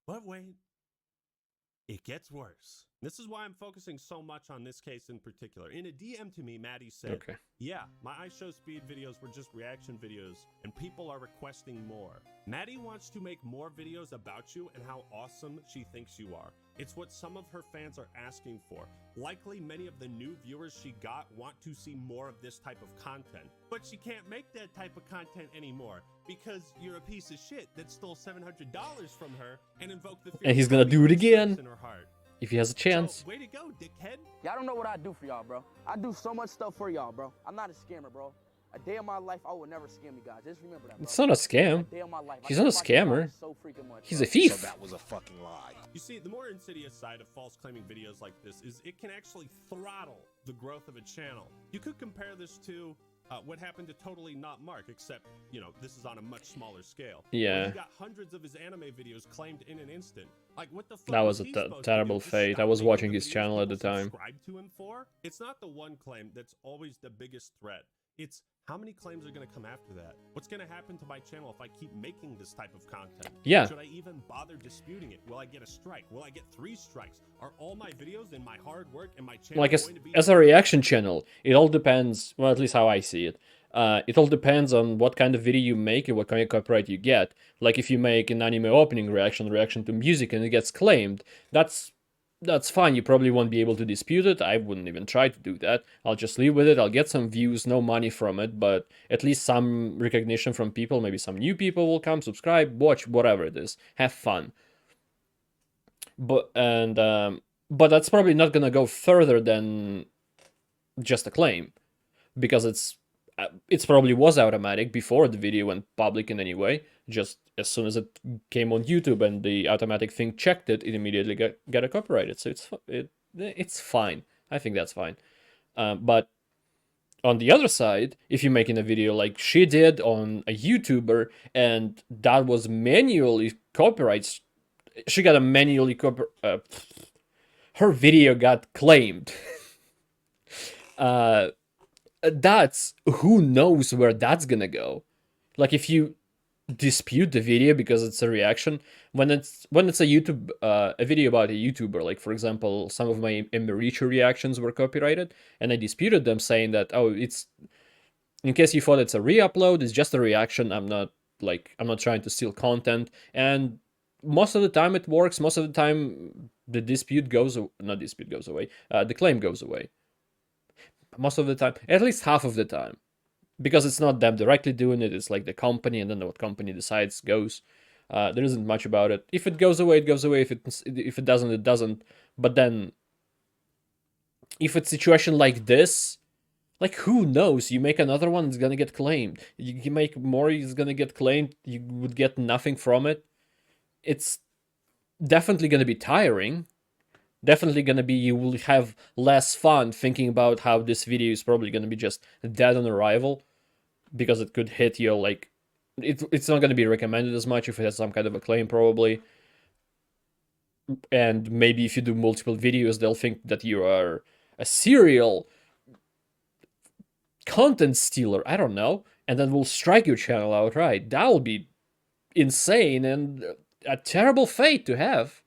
But wait, it gets worse. This is why I'm focusing so much on this case in particular. In a DM to me, Maddie said, yeah, my iShowspeed videos were just reaction videos, and people are requesting more. Maddie wants to make more videos about you and how awesome she thinks you are. It's what some of her fans are asking for. Likely many of the new viewers she got want to see more of this type of content. But she can't make that type of content anymore because you're a piece of shit that stole $700 from her and invoked the fear And he's gonna do it again in her heart. if he has a chance. So, way to go, dickhead. Y'all don't know what I do for y'all, bro. I do so much stuff for y'all, bro. I'm not a scammer, bro. A day of my life, I would never scam you guys. Just remember that, bro. It's not a scam. A day of my life. He's not a scammer. He's a thief. So that was a fucking lie. You see, the more insidious side of false claiming videos like this is it can actually throttle the growth of a channel. You could compare this to what happened to Totally Not Mark, except, you know, this is on a much smaller scale. Yeah. He got hundreds of his anime videos claimed in an instant. Like, what the fuck That was a he supposed to terrible do? Just fate. stop I was making watching the his videos channel at the people time. subscribe to him for? It's not the one claim that's always the biggest threat. It's how many claims are going to come after that? What's going to happen to my channel if I keep making this type of content? Yeah. Should I even bother disputing it? Will I get a strike? Will I get 3 strikes? Are all my videos and my hard work and my channel Like going to be... as a reaction channel, it all depends, well, at least how I see it. It all depends on what kind of video you make and what kind of copyright you get. Like if you make an anime opening reaction to music and it gets claimed, that's fine. You probably won't be able to dispute it. I wouldn't even try to do that. I'll just leave with it. I'll get some views, no money from it, but at least some recognition from people. Maybe some new people will come, subscribe, watch, whatever it is. Have fun. But that's probably not gonna go further than just a claim, because it's probably was automatic before the video went public in any way. Just as soon as it came on YouTube and the automatic thing checked it, it immediately got copyrighted. So it's fine. I think that's fine. But on the other side, if you're making a video like she did on a YouTuber, and that was manually copyrights, she got a manually her video got claimed. That's, who knows where that's gonna go. Like, if you dispute the video because it's a reaction, when it's a YouTube a video about a YouTuber, like for example some of my Emericho reactions were copyrighted, and I disputed them saying that, oh, it's, in case you thought it's a re-upload, it's just a reaction, I'm not trying to steal content, and most of the time it works. Most of the time the dispute goes, not dispute goes away, the claim goes away. Most of the time, at least half of the time. Because it's not them directly doing it, it's like the company, and then what company decides goes. There isn't much about it. If it goes away, it goes away. If it doesn't, it doesn't. But then, if it's a situation like this, like, who knows? You make another one, it's gonna get claimed. You make more, it's gonna get claimed. You would get nothing from it. It's definitely gonna be tiring. Definitely gonna be, you will have less fun thinking about how this video is probably gonna be just dead on arrival, because it could hit you, like, it's not gonna be recommended as much if it has some kind of a claim, probably. And maybe if you do multiple videos, they'll think that you are a serial content stealer, I don't know, and then will strike your channel outright. That will be insane and a terrible fate to have.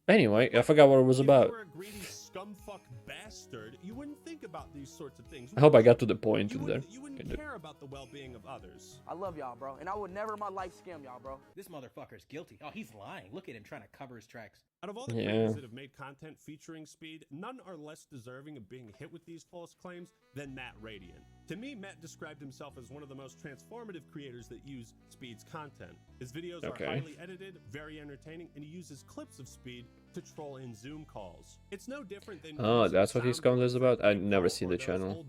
Anyway, I forgot what it was about. If you were a greedy scumfuck bastard, you wouldn't think about these sorts of things. I hope I got to the point in there. You wouldn't care about the well-being of others. I love y'all, bro, and I would never in my life scam y'all, bro. This motherfucker's guilty. Oh, he's lying. Look at him trying to cover his tracks. Out of all the creators that have made content featuring Speed, none are less deserving of being hit with these false claims than Matt Radiant. To me, Matt described himself as one of the most transformative creators that use Speed's content. His videos are highly edited, very entertaining, and he uses clips of Speed to troll in Zoom calls. It's no different than... Oh, that's what his content is about? I've never seen the channel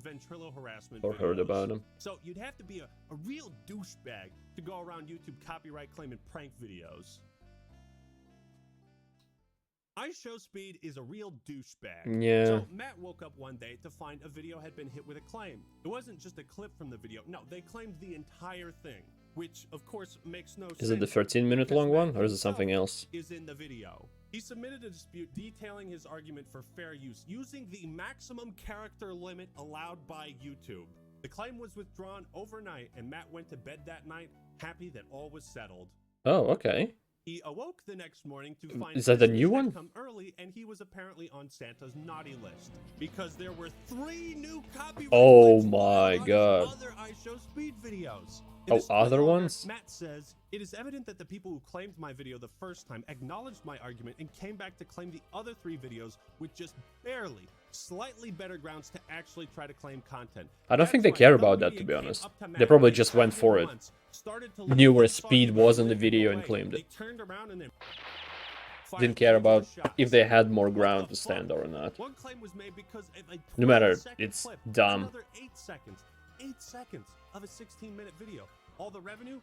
or heard about him. So you'd have to be a real douchebag to go around YouTube copyright claiming prank videos. iShowspeed is a real douchebag. Yeah. So Matt woke up one day to find a video had been hit with a claim. It wasn't just a clip from the video. No, they claimed the entire thing, which of course makes no sense. Is it the 13-minute long one, or is it something else? Is in the video. He submitted a dispute detailing his argument for fair use, using the maximum character limit allowed by YouTube. The claim was withdrawn overnight, and Matt went to bed that night happy that all was settled. Oh, okay. He awoke the next morning to find is that the new one? Come early, and he was apparently on Santa's naughty list because there were 3 new copyright. Oh my god. Other iShowspeed videos. Oh, other ones? Matt says, it is evident that the people who claimed my video the first time acknowledged my argument and came back to claim the other 3 videos with just barely, slightly better grounds to actually try to claim content. I don't think they care about that, to be honest. They probably just went for it. Knew where Speed was in the video and claimed it. Didn't care about if they had more ground to stand or not. One claim was made because No matter, it's dumb. 8 seconds of a 16-minute video. All the revenue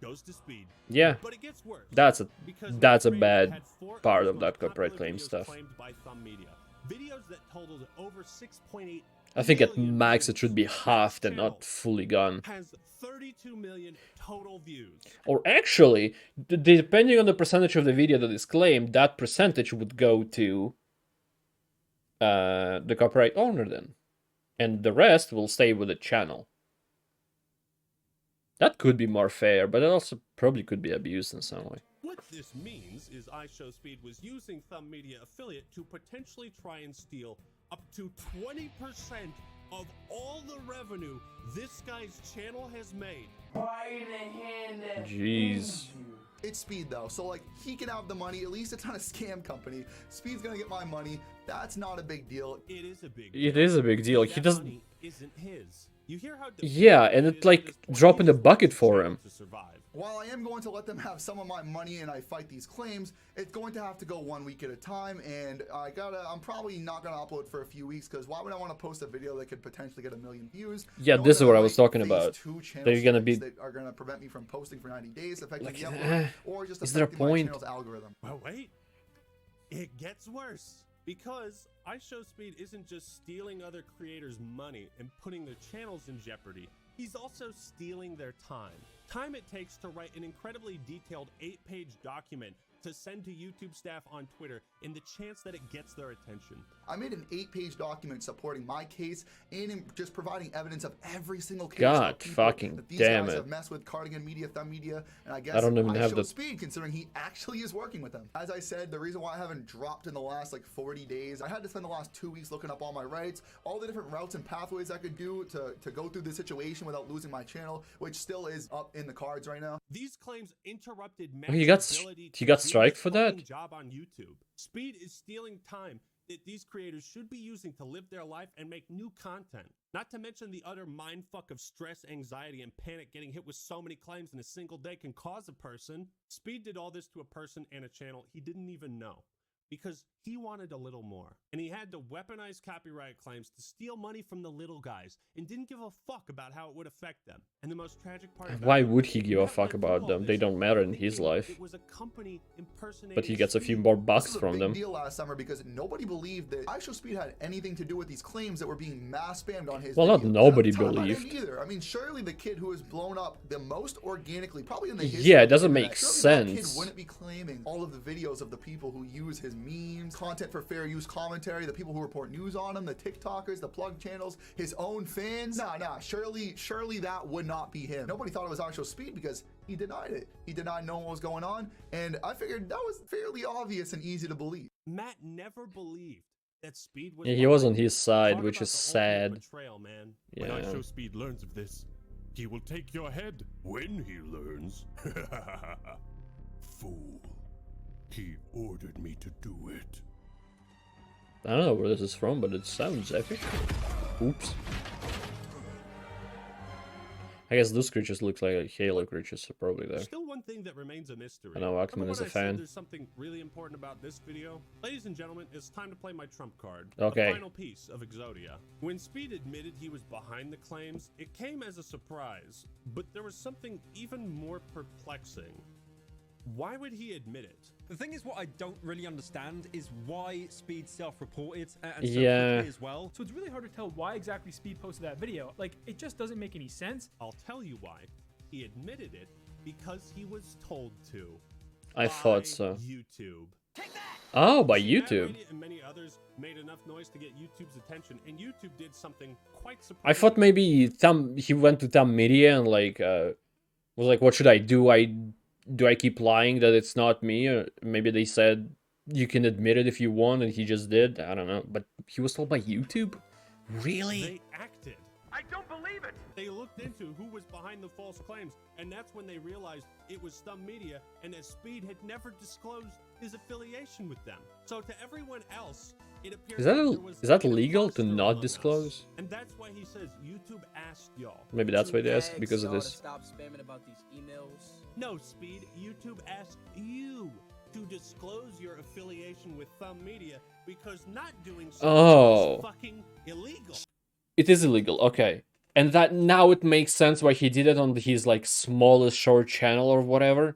goes to Speed. Yeah, but it gets worse. That's a bad part of that copyright claim stuff. Videos that totaled over 6.8 I think at max it should be halved and not fully gone. Has 32 million total views. Or actually, depending on the percentage of the video that is claimed, that percentage would go to the copyright owner then. And the rest will stay with the channel. That could be more fair, but it also probably could be abused in some way. What this means is iShowspeed was using Thumb Media Affiliate to potentially try and steal up to 20% of all the revenue this guy's channel has made. Jeez. It's Speed though, so like he can have the money. At least it's not a scam company. Speed's gonna get my money. That's not a big deal. It is a big deal. It is a big deal. He doesn't. Isn't his. You hear how yeah, and it's like dropping the bucket for him. While I am going to let them have some of my money and I fight these claims, it's going to have to go 1 week at a time, and I'm probably not gonna upload for a few weeks because why would I want to post a video that could potentially get 1 million views? Yeah, this is what I was talking about. They're gonna be. That are gonna prevent me from posting for 90 days, affecting Like, the upload, or just is there a affecting my point? channel's algorithm. Well, wait. It gets worse. Because iShowspeed isn't just stealing other creators' money and putting their channels in jeopardy, he's also stealing their time. Time it takes to write an incredibly detailed 8-page document to send to YouTube staff on Twitter in the chance that it gets their attention. I made an 8-page document supporting my case and just providing evidence of every single case. God fucking that these damn guys it. have messed with Cardigan Media, Thumb Media, and I guess I don't even have the iShowspeed, considering he actually is working with them. As I said, the reason why I haven't dropped in the last like 40 days, I had to spend the last 2 weeks looking up all my rights, all the different routes and pathways I could do to go through this situation without losing my channel, which still is up in the cards right now. These claims interrupted Oh, he got strike for that? job on YouTube. Speed is stealing time that these creators should be using to live their life and make new content. Not to mention the utter mindfuck of stress, anxiety, and panic getting hit with so many claims in a single day can cause a person. Speed did all this to a person and a channel he didn't even know, because he wanted a little more. And he had to weaponize copyright claims to steal money from the little guys and didn't give a fuck about how it would affect them. And the most tragic part Why would he give a fuck about them? They don't matter in his life. it was a company impersonating But he gets a few more bucks This was a from big them. deal last summer because nobody believed that iShowspeed had anything to do with these claims that were being mass spammed on his Well, not videos. nobody And I'm not believed. him either. I mean, surely the kid who has blown up the most organically, probably in the history Yeah, it of doesn't the make internet, surely that sense. kid wouldn't be claiming all of the videos of the people who use his memes, content for fair use commentary, the people who report news on him, the TikTokers, the plug channels, his own fans. Nah, surely that would not be him. Nobody thought it was iShowspeed because he denied it. He denied knowing what was going on, and I figured that was fairly obvious and easy to believe. Matt never believed that Speed was Yeah, he was on lying. his side, Talk which about is the ultimate sad. betrayal, man. Yeah. When iShowspeed learns of this, he will take your head when he learns. Fool. He ordered me to do it. I don't know where this is from, but it sounds epic. Oops. I guess those creatures look like Halo creatures, so probably there. Still one thing that remains a mystery. I know Ackman Remember is when a I said fan. There's something really important about this video. Ladies and gentlemen, it's time to play my trump card. Okay. The final piece of Exodia. When Speed admitted he was behind the claims, it came as a surprise, but there was something even more perplexing. Why would he admit it? The thing is, what I don't really understand is why Speed self-reported and so Yeah. quickly as well. So it's really hard to tell why exactly Speed posted that video. Like, it just doesn't make any sense. I'll tell you why. He admitted it because he was told to. I by thought so. YouTube. Oh, by Matt YouTube. Brady and many others made enough noise to get YouTube's attention, and YouTube did something quite surprising. I thought maybe he went to Thumb Media and like was like, what should I do? Do I keep lying that it's not me? Or maybe they said you can admit it if you want, and he just did. I don't know. But he was told by YouTube? Really? They acted. I don't believe it. They looked into who was behind the false claims, and that's when they realized it was Thumb Media, and that Speed had never disclosed his affiliation with them. So to everyone else, it appears Is that there was is that an legal to imposter not among us. disclose? And that's why he says YouTube asked y'all. Maybe that's why they asked Begs because of y'all to this. Stop spamming about these emails. No, Speed, YouTube asked you to disclose your affiliation with Thumb Media because not doing so Oh. is fucking illegal. It is illegal, okay. And that now it makes sense why he did it on his like smallest short channel or whatever.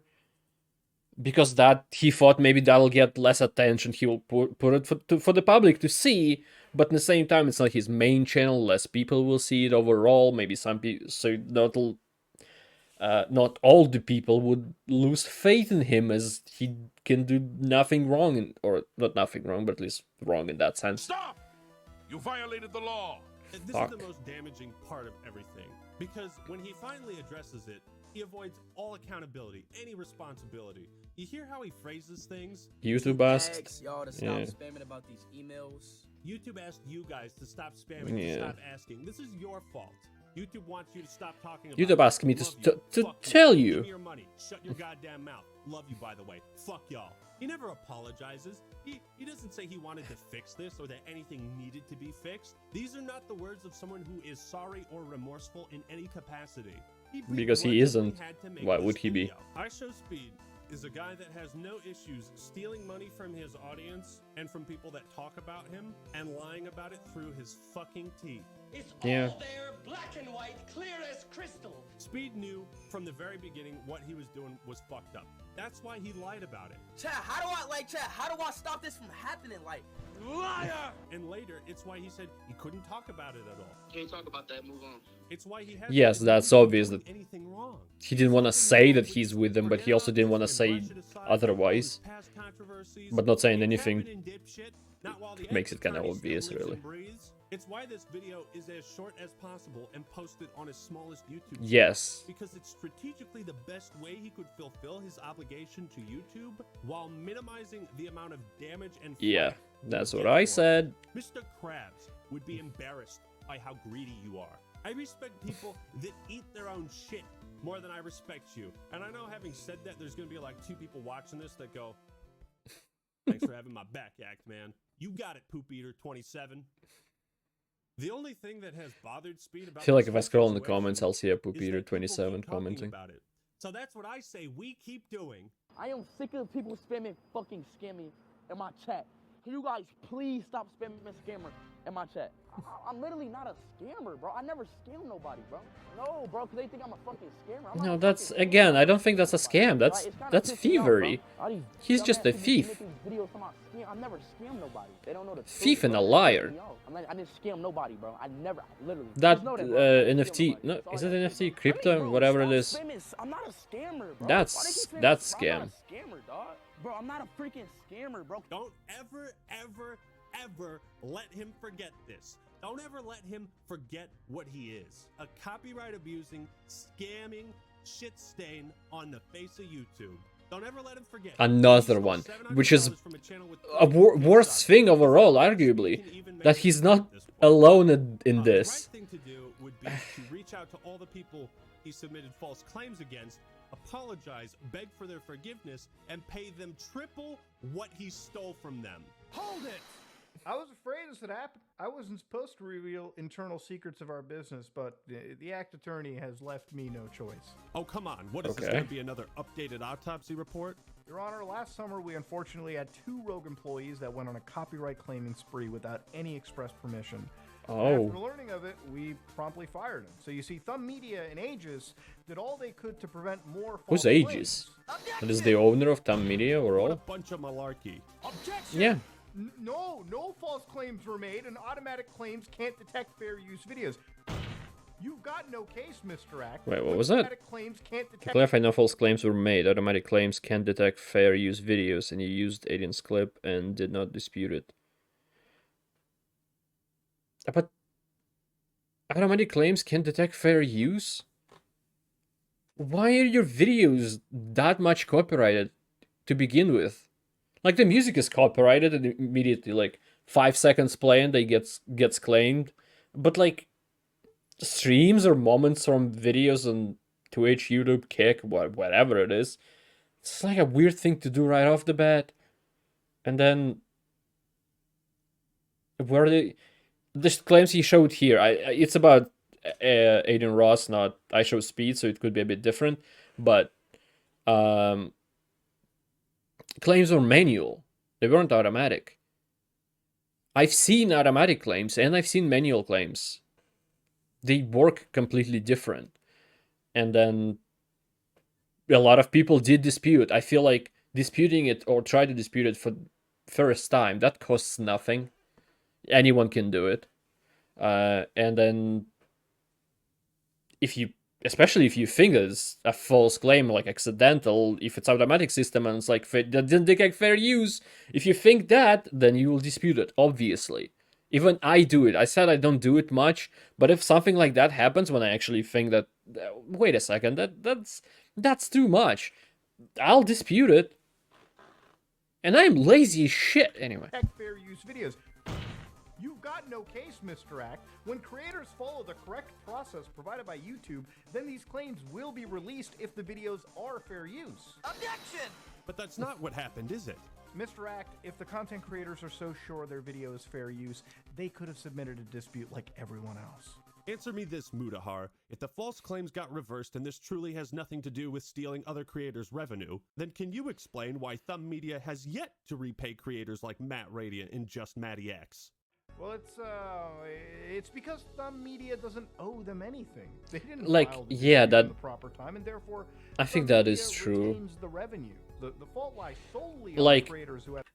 Because that he thought maybe that'll get less attention. He will put it for the public to see, but at the same time it's not his main channel. Less people will see it overall. Maybe some people, so not all the people would lose faith in him as he can do nothing wrong, or not nothing wrong, but at least wrong in that sense. Stop! You violated the law. This Fuck. is the most damaging part of everything, because when he finally addresses it, he avoids all accountability, any responsibility. You hear how he phrases things? YouTube asked. Begs y'all to stop Yeah. spamming about these emails. YouTube asked you guys to stop spamming, Yeah. to stop asking. This is your fault. YouTube wants you to stop talking about YouTube it. asked me Love to you. Fuck tell Give you. me your money. Shut your goddamn mouth. Love you, by the way. Fuck y'all. He never apologizes. He doesn't say he wanted to fix this or that anything needed to be fixed. These are not the words of someone who is sorry or remorseful in any capacity. He breathed Because he words that isn't. had to make Why this would he be? video. iShowspeed is a guy that has no issues stealing money from his audience and from people that talk about him and lying about it through his fucking teeth. It's Yeah. all there, black and white, clear as crystal. Speed knew from the very beginning what he was doing was fucked up. That's why he lied about it. Chat, how do I stop this from happening? Like, Liar! And later, it's why he said he couldn't talk about it at all. Can't talk about that. Move on. It's why he has Yes, that's obvious that anything wrong. he didn't want to say that he's with them, but he also didn't want to say otherwise. But not saying anything makes it kind of obvious, really. It's why this video is as short as possible and posted on his smallest YouTube channel. Yes. Because it's strategically the best way he could fulfill his obligation to YouTube while minimizing the amount of damage and Yeah, that's what I said. Mr. Krabs would be embarrassed by how greedy you are. I respect people that eat their own shit more than I respect you. And I know, having said that, there's going to be like 2 people watching this that go, thanks for having my back, Act Man. You got it, Poop Eater 27. The only thing that has bothered Speed about I feel like if I scroll in the comments, I'll see a Poop Eater 27 commenting. about it. So that's what I say we keep doing. I am sick of people spamming fucking scammy in my chat. Can you guys please stop spamming scammer in my chat? I'm literally not a scammer, bro. I never scam nobody, bro. No, bro, because they think I'm a fucking scammer. No, that's, again, I don't think that's a scam. That's thievery. He's just a thief. I never scam nobody. They don't know the Thief and a liar. I didn't scam nobody, bro. I never, literally. That NFT, no, is it NFT? Crypto? Whatever it is. I'm not a scammer, bro. That's scam. I'm not a scammer, dog. Bro, I'm not a freaking scammer, bro. Don't ever let him forget this. Don't ever let him forget what he is. A copyright abusing, scamming shit stain on the face of YouTube. Don't ever let him forget. Another one, which is a worst thing overall, arguably, that he's not alone in this. The right thing to do would be to reach out to all the people he submitted false claims against, apologize, beg for their forgiveness, and pay them triple what he stole from them. Hold it! I was afraid this would happen. I wasn't supposed to reveal internal secrets of our business, but the act attorney has left me no choice. Oh, come on. What is this going to be, another updated autopsy report? Your Honor, last summer we unfortunately had 2 rogue employees that went on a copyright claiming spree without any express permission. Oh. After learning of it, we promptly fired them. So you see, Thumb Media and Aegis did all they could to prevent more false Who's Aegis? That is the owner of Thumb Media or What a all? bunch of malarkey. Objection! Yeah. No false claims were made, and automatic claims can't detect fair use videos. You've got no case, Mr. Act. Wait, what was that? Automatic claims can't detect. To clarify, no false claims were made. Automatic claims can detect fair use videos, and you used Alien's clip and did not dispute it. But automatic claims can detect fair use? Why are your videos that much copyrighted to begin with? Like, the music is copyrighted and immediately, like, 5 seconds play and they gets claimed. But, like, streams or moments from videos on Twitch, YouTube, Kick, whatever it is, it's like a weird thing to do right off the bat. And then, where are they? The claims he showed here, it's about Aiden Ross, not iShowspeed, so it could be a bit different. But claims were manual; they weren't automatic. I've seen automatic claims and I've seen manual claims. They work completely different. And then a lot of people did dispute. I feel like disputing it or try to dispute it for first time, that costs nothing. Anyone can do it. And then especially if you think it's a false claim, like accidental, if it's automatic system and it's like that didn't detect fair use, if you think that, then you will dispute it, obviously. Even I do it. I said I don't do it much, but if something like that happens when I actually think that, wait a second, that's too much, I'll dispute it. And I'm lazy as shit anyway. Fair use videos. You've got no case, Mr. Act. When creators follow the correct process provided by YouTube, then these claims will be released if the videos are fair use. Objection! But that's not what happened, is it? Mr. Act, if the content creators are so sure their video is fair use, they could have submitted a dispute like everyone else. Answer me this, Mudahar. If the false claims got reversed and this truly has nothing to do with stealing other creators' revenue, then can you explain why Thumb Media has yet to repay creators like Matt Radiant and Just Matty X? Well, it's because Thumb Media doesn't owe them anything. They didn't like, file the yeah, dispute that in the proper time, and therefore I think Thumb that Media is true. retains the revenue. The fault lies solely on Like, creators who have.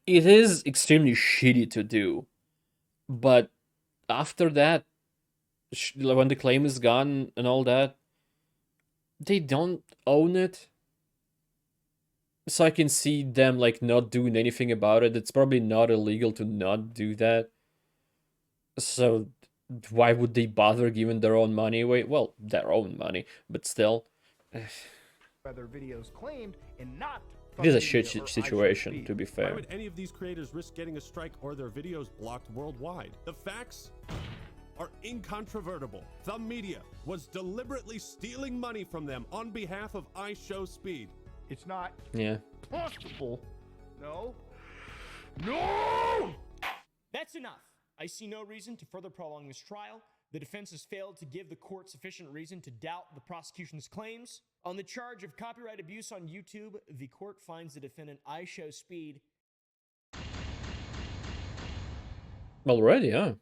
it is extremely shitty to do, but after that, when the claim is gone and all that, they don't own it. So I can see them like not doing anything about it. It's probably not illegal to not do that. So why would they bother giving their own money away? Well, their own money, but still. Whether videos claimed and not. It is a shit situation, to be Why fair. would any of these creators risk getting a strike or their videos blocked worldwide? The facts are incontrovertible. Thumb Media was deliberately stealing money from them on behalf of iShowspeed. It's not possible. No. No! That's enough. I see no reason to further prolong this trial. The defense has failed to give the court sufficient reason to doubt the prosecution's claims. On the charge of copyright abuse on YouTube, the court finds the defendant iShowspeed. Already, huh?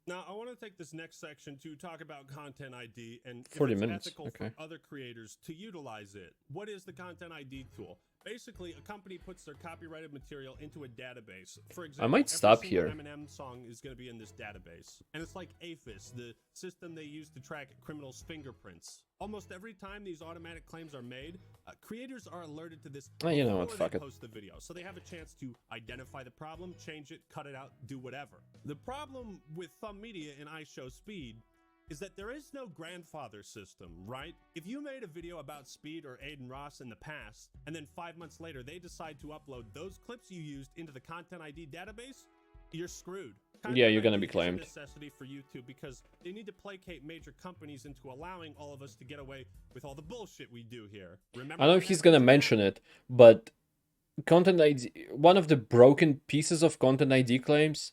Now, I want to take this next section to talk about Content ID and 40 if it's minutes, ethical okay. for other creators to utilize it. What is the Content ID tool? Basically, a company puts their copyrighted material into a database. For example, I might stop every here. single Eminem song is going to be in this database. And it's like APHIS, the system they use to track criminals' fingerprints. Almost every time these automatic claims are made, creators are alerted to this You know what, before fuck they it. post the video. So they have a chance to identify the problem, change it, cut it out, do whatever. The problem with Thumb Media and iShowspeed is that there is no grandfather system, right? If you made a video about Speed or Aiden Ross in the past, and then 5 months later they decide to upload those clips you used into the Content ID database, you're screwed. Yeah, you're gonna ID be is a claimed. necessity for YouTube because they need to placate major companies into allowing all of us to get away with all the bullshit we do here. Remember I know when he's that gonna was mention it, but Content ID, one of the broken pieces of Content ID claims,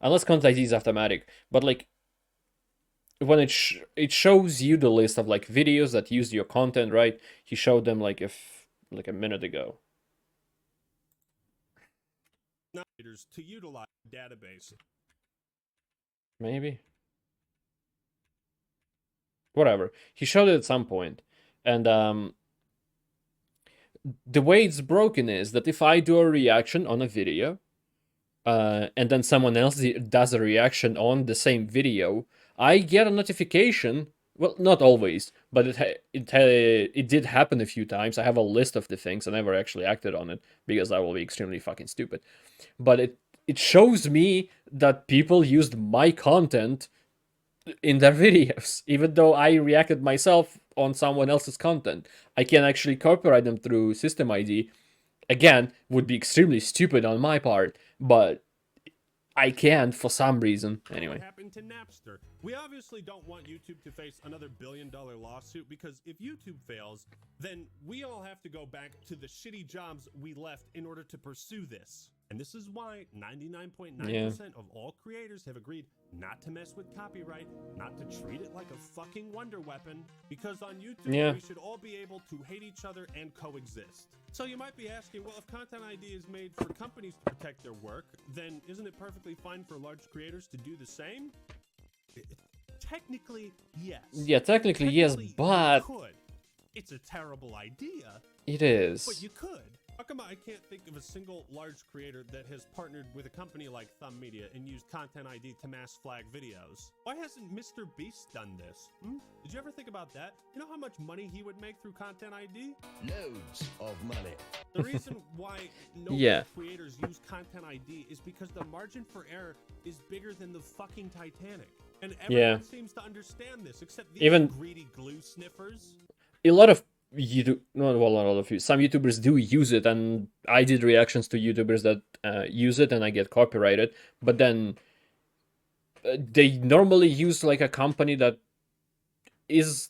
unless Content ID is automatic, but like when it shows you the list of like videos that use your content, right? He showed them like a minute ago. creators to utilize the database. Maybe. Whatever. He showed it at some point. And the way it's broken is that if I do a reaction on a video, and then someone else does a reaction on the same video, I get a notification. Well, not always, but it did happen a few times. I have a list of the things. I never actually acted on it because that will be extremely fucking stupid. But it shows me that people used my content in their videos, even though I reacted myself on someone else's content. I can actually copyright them through System ID. Again, would be extremely stupid on my part, but I can for some reason. Anyway. What happened to Napster? We obviously don't want YouTube to face another billion-dollar lawsuit because if YouTube fails, then we all have to go back to the shitty jobs we left in order to pursue this. And this is why 99.9% of all creators have agreed not to mess with copyright, not to treat it like a fucking wonder weapon, because on YouTube we should all be able to hate each other and coexist. So you might be asking, well, if Content ID is made for companies to protect their work, then isn't it perfectly fine for large creators to do the same? Technically, yes. Yeah, technically yes, but you could. It's a terrible idea. It is. But you could. How come I can't think of a single large creator that has partnered with a company like Thumb Media and used Content ID to mass flag videos? Why hasn't Mr. Beast done this? Did you ever think about that? You know how much money he would make through Content ID? Loads of money. The reason why no creators use Content ID is because the margin for error is bigger than the fucking Titanic. And everyone seems to understand this, except these greedy glue sniffers. A lot of YouTube, not well, not all of you. Some YouTubers do use it, and I did reactions to YouTubers that use it, and I get copyrighted. But then they normally use like a company that is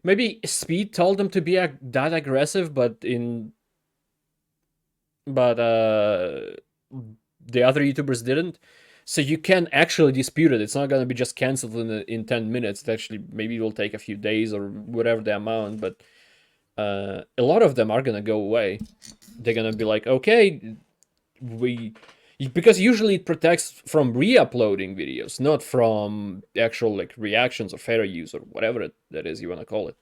maybe Speed told them to be that aggressive, but the other YouTubers didn't. So you can actually dispute it. It's not going to be just cancelled in 10 minutes. It actually, maybe it will take a few days or whatever the amount. But a lot of them are going to go away. They're going to be like, okay, because usually it protects from re-uploading videos, not from actual like reactions or fair use or whatever that is you want to call it.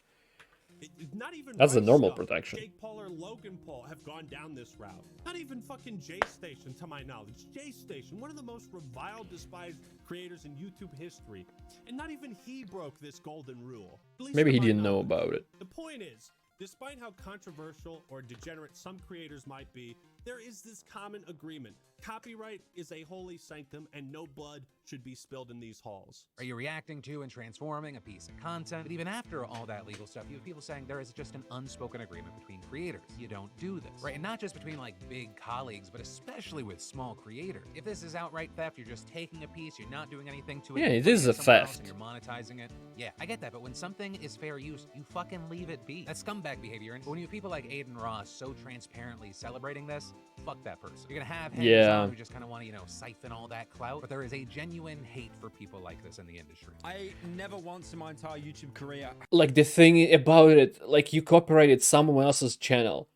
Not even That's the Rice normal Scum, protection. Jake Paul or Logan Paul have gone down this route. Not even fucking J Station, to my knowledge. J Station, one of the most reviled, despised creators in YouTube history. And not even he broke this golden rule. At least Maybe to he my didn't know knowledge. about it. The point is, despite how controversial or degenerate some creators might be, there is this common agreement. Copyright is a holy sanctum and no blood should be spilled in these halls. Are you reacting to and transforming a piece of content? But even after all that legal stuff, you have people saying there is just an unspoken agreement between creators. You don't do this, right? And not just between like big colleagues, but especially with small creators. If this is outright theft, you're just taking a piece, you're not doing anything to it. Yeah, you're it is putting a somewhere else theft. and you're monetizing it. Yeah, I get that, but when something is fair use, you fucking leave it be. That's scumbag behavior. And when you have people like Aiden Ross so transparently celebrating this, fuck that person. You're gonna have haters Yeah. on who just kind of want to, you know, siphon all that clout, but there is a genuine hate for people like this in the industry. I never once in my entire YouTube career. Like the thing about it, like you copyrighted someone else's channel,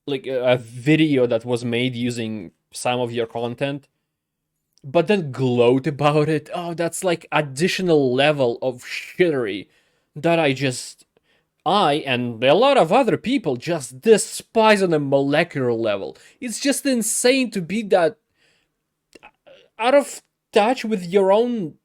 like a video that was made using some of your content, but then gloat about it. Oh, that's like additional level of shittery that I and a lot of other people just despise on a molecular level. It's just insane to be that out of touch with your own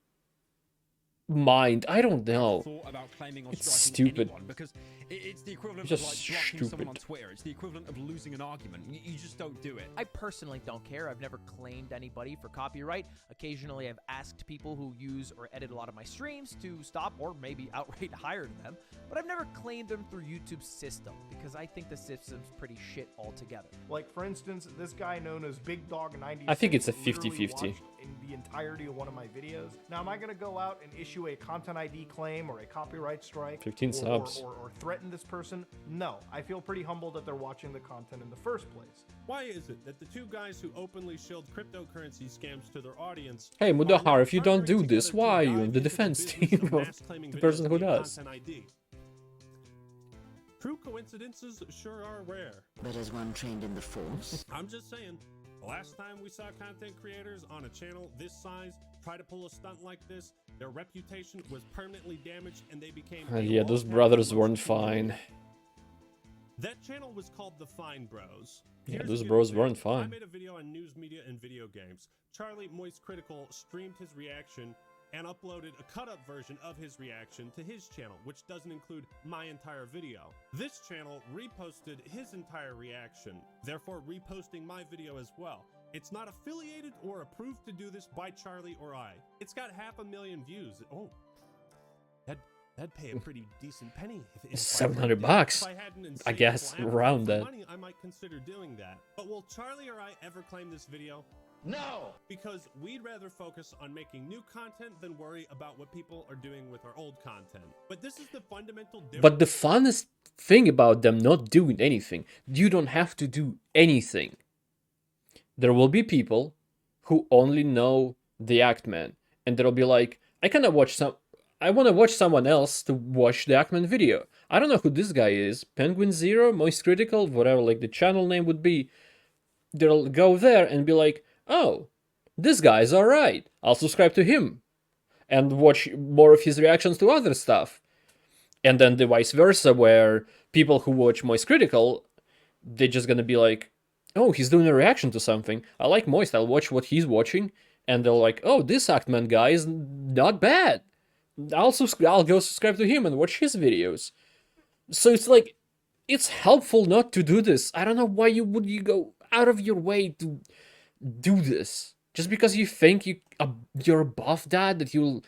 mind. I don't know. About claiming or It's striking stupid. anyone, because it's the equivalent It's of like just blocking someone on stupid. Twitter. It's the equivalent of losing an argument. You just don't do it. I personally don't care. I've never claimed anybody for copyright. Occasionally, I've asked people who use or edit a lot of my streams to stop or maybe outright hired them, but I've never claimed them through YouTube's system because I think the system's pretty shit altogether. Like, for instance, this guy known as Big Dog 96. I think it's a literally 50-50. watched in the entirety of one of my videos. Now, am I going to go out and issue a content ID claim or a copyright strike? 15 subs. Or threaten this person? No. I feel pretty humbled that they're watching the content in the first place. Why is it that the two guys who openly shield cryptocurrency scams to their audience Hey, Mudahar, if you don't do partnering this, together why are to you in dive the into defense business team of of mass-claiming the videos person who via does? Content ID? True coincidences sure are rare. But as one trained in the Force, I'm just saying, the last time we saw content creators on a channel this size try to pull a stunt like this, their reputation was permanently damaged and they became Yeah, those brothers weren't fine. That channel was called the Fine Bros. Yeah, Here's those a good bros example. weren't I fine. made a video on news media and video games. Charlie Moist Critical streamed his reaction and uploaded a cut-up version of his reaction to his channel, which doesn't include my entire video. This channel reposted his entire reaction, therefore reposting my video as well. It's not affiliated or approved to do this by Charlie or I. It's got 500,000 views. Oh, that'd pay a pretty decent penny. If 700 bucks, if I had an I insane guess, appetite around for that. money, I might consider doing that. But will Charlie or I ever claim this video? No! Because we'd rather focus on making new content than worry about what people are doing with our old content. But this is the fundamental difference. But the funnest thing about them not doing anything, you don't have to do anything. There will be people who only know the Actman, and they'll be like, I want to watch someone else to watch the Actman video. I don't know who this guy is. Penguin Zero, Moist Critical, whatever like the channel name would be. They'll go there and be like, oh, this guy's alright. I'll subscribe to him and watch more of his reactions to other stuff. And then the vice versa, where people who watch Moist Critical, they're just gonna be like, oh, he's doing a reaction to something. I like Moist, I'll watch what he's watching. And they're like, oh, this Actman guy is not bad. I'll go subscribe to him and watch his videos. So it's like, it's helpful not to do this. I don't know why you go out of your way to do this. Just because you think you're above that you'll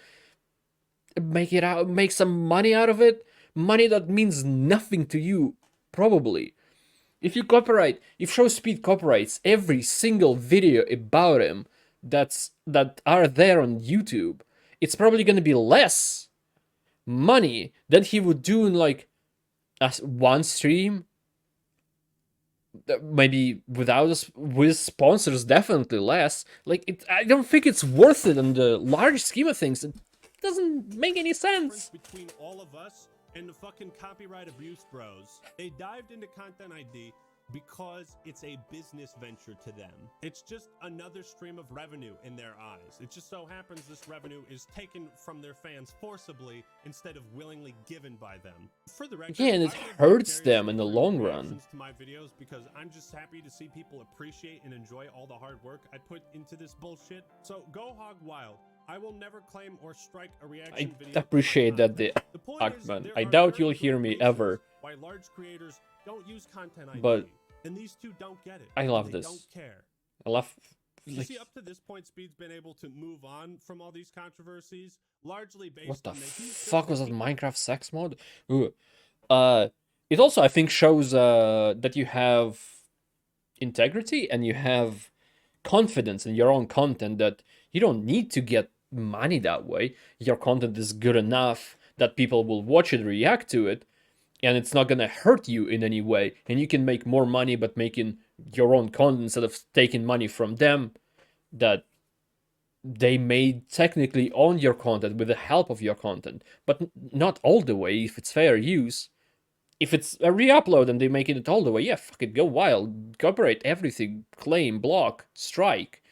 make some money out of it. Money that means nothing to you, probably. If iShowspeed copyrights every single video about him that are there on YouTube, it's probably gonna be less money than he would do in like one stream. Maybe with sponsors, definitely less. Like I don't think it's worth it in the large scheme of things. It doesn't make any sense. Between all of us and the fucking copyright abuse bros. They dived into Content ID, because it's a business venture to them. It's just another stream of revenue in their eyes. It just so happens this revenue is taken from their fans forcibly instead of willingly given by them. For the record, Yeah, and it hurts them in the long run. to my videos because I'm just happy to see people appreciate and enjoy all the hard work I put into this bullshit. So go hog wild. I will never claim or strike a reaction video. I appreciate that, the argument. I doubt you'll hear me ever. Why large creators don't use content ID, But and these two don't get it. I love They this. don't care. I love. You Like, see, up to this point, Speed's been able to move on from all these controversies, largely based what the on fuck was that Minecraft sex mode? Ooh. It also, I think, shows that you have integrity and you have confidence in your own content, that you don't need to get money that way. Your content is good enough that people will watch it, react to it, and it's not gonna hurt you in any way. And you can make more money but making your own content instead of taking money from them that they may technically own your content with the help of your content, but not all the way if it's fair use. If it's a re-upload and they making it all the way, yeah, fuck it, go wild, copyright everything, claim, block, strike.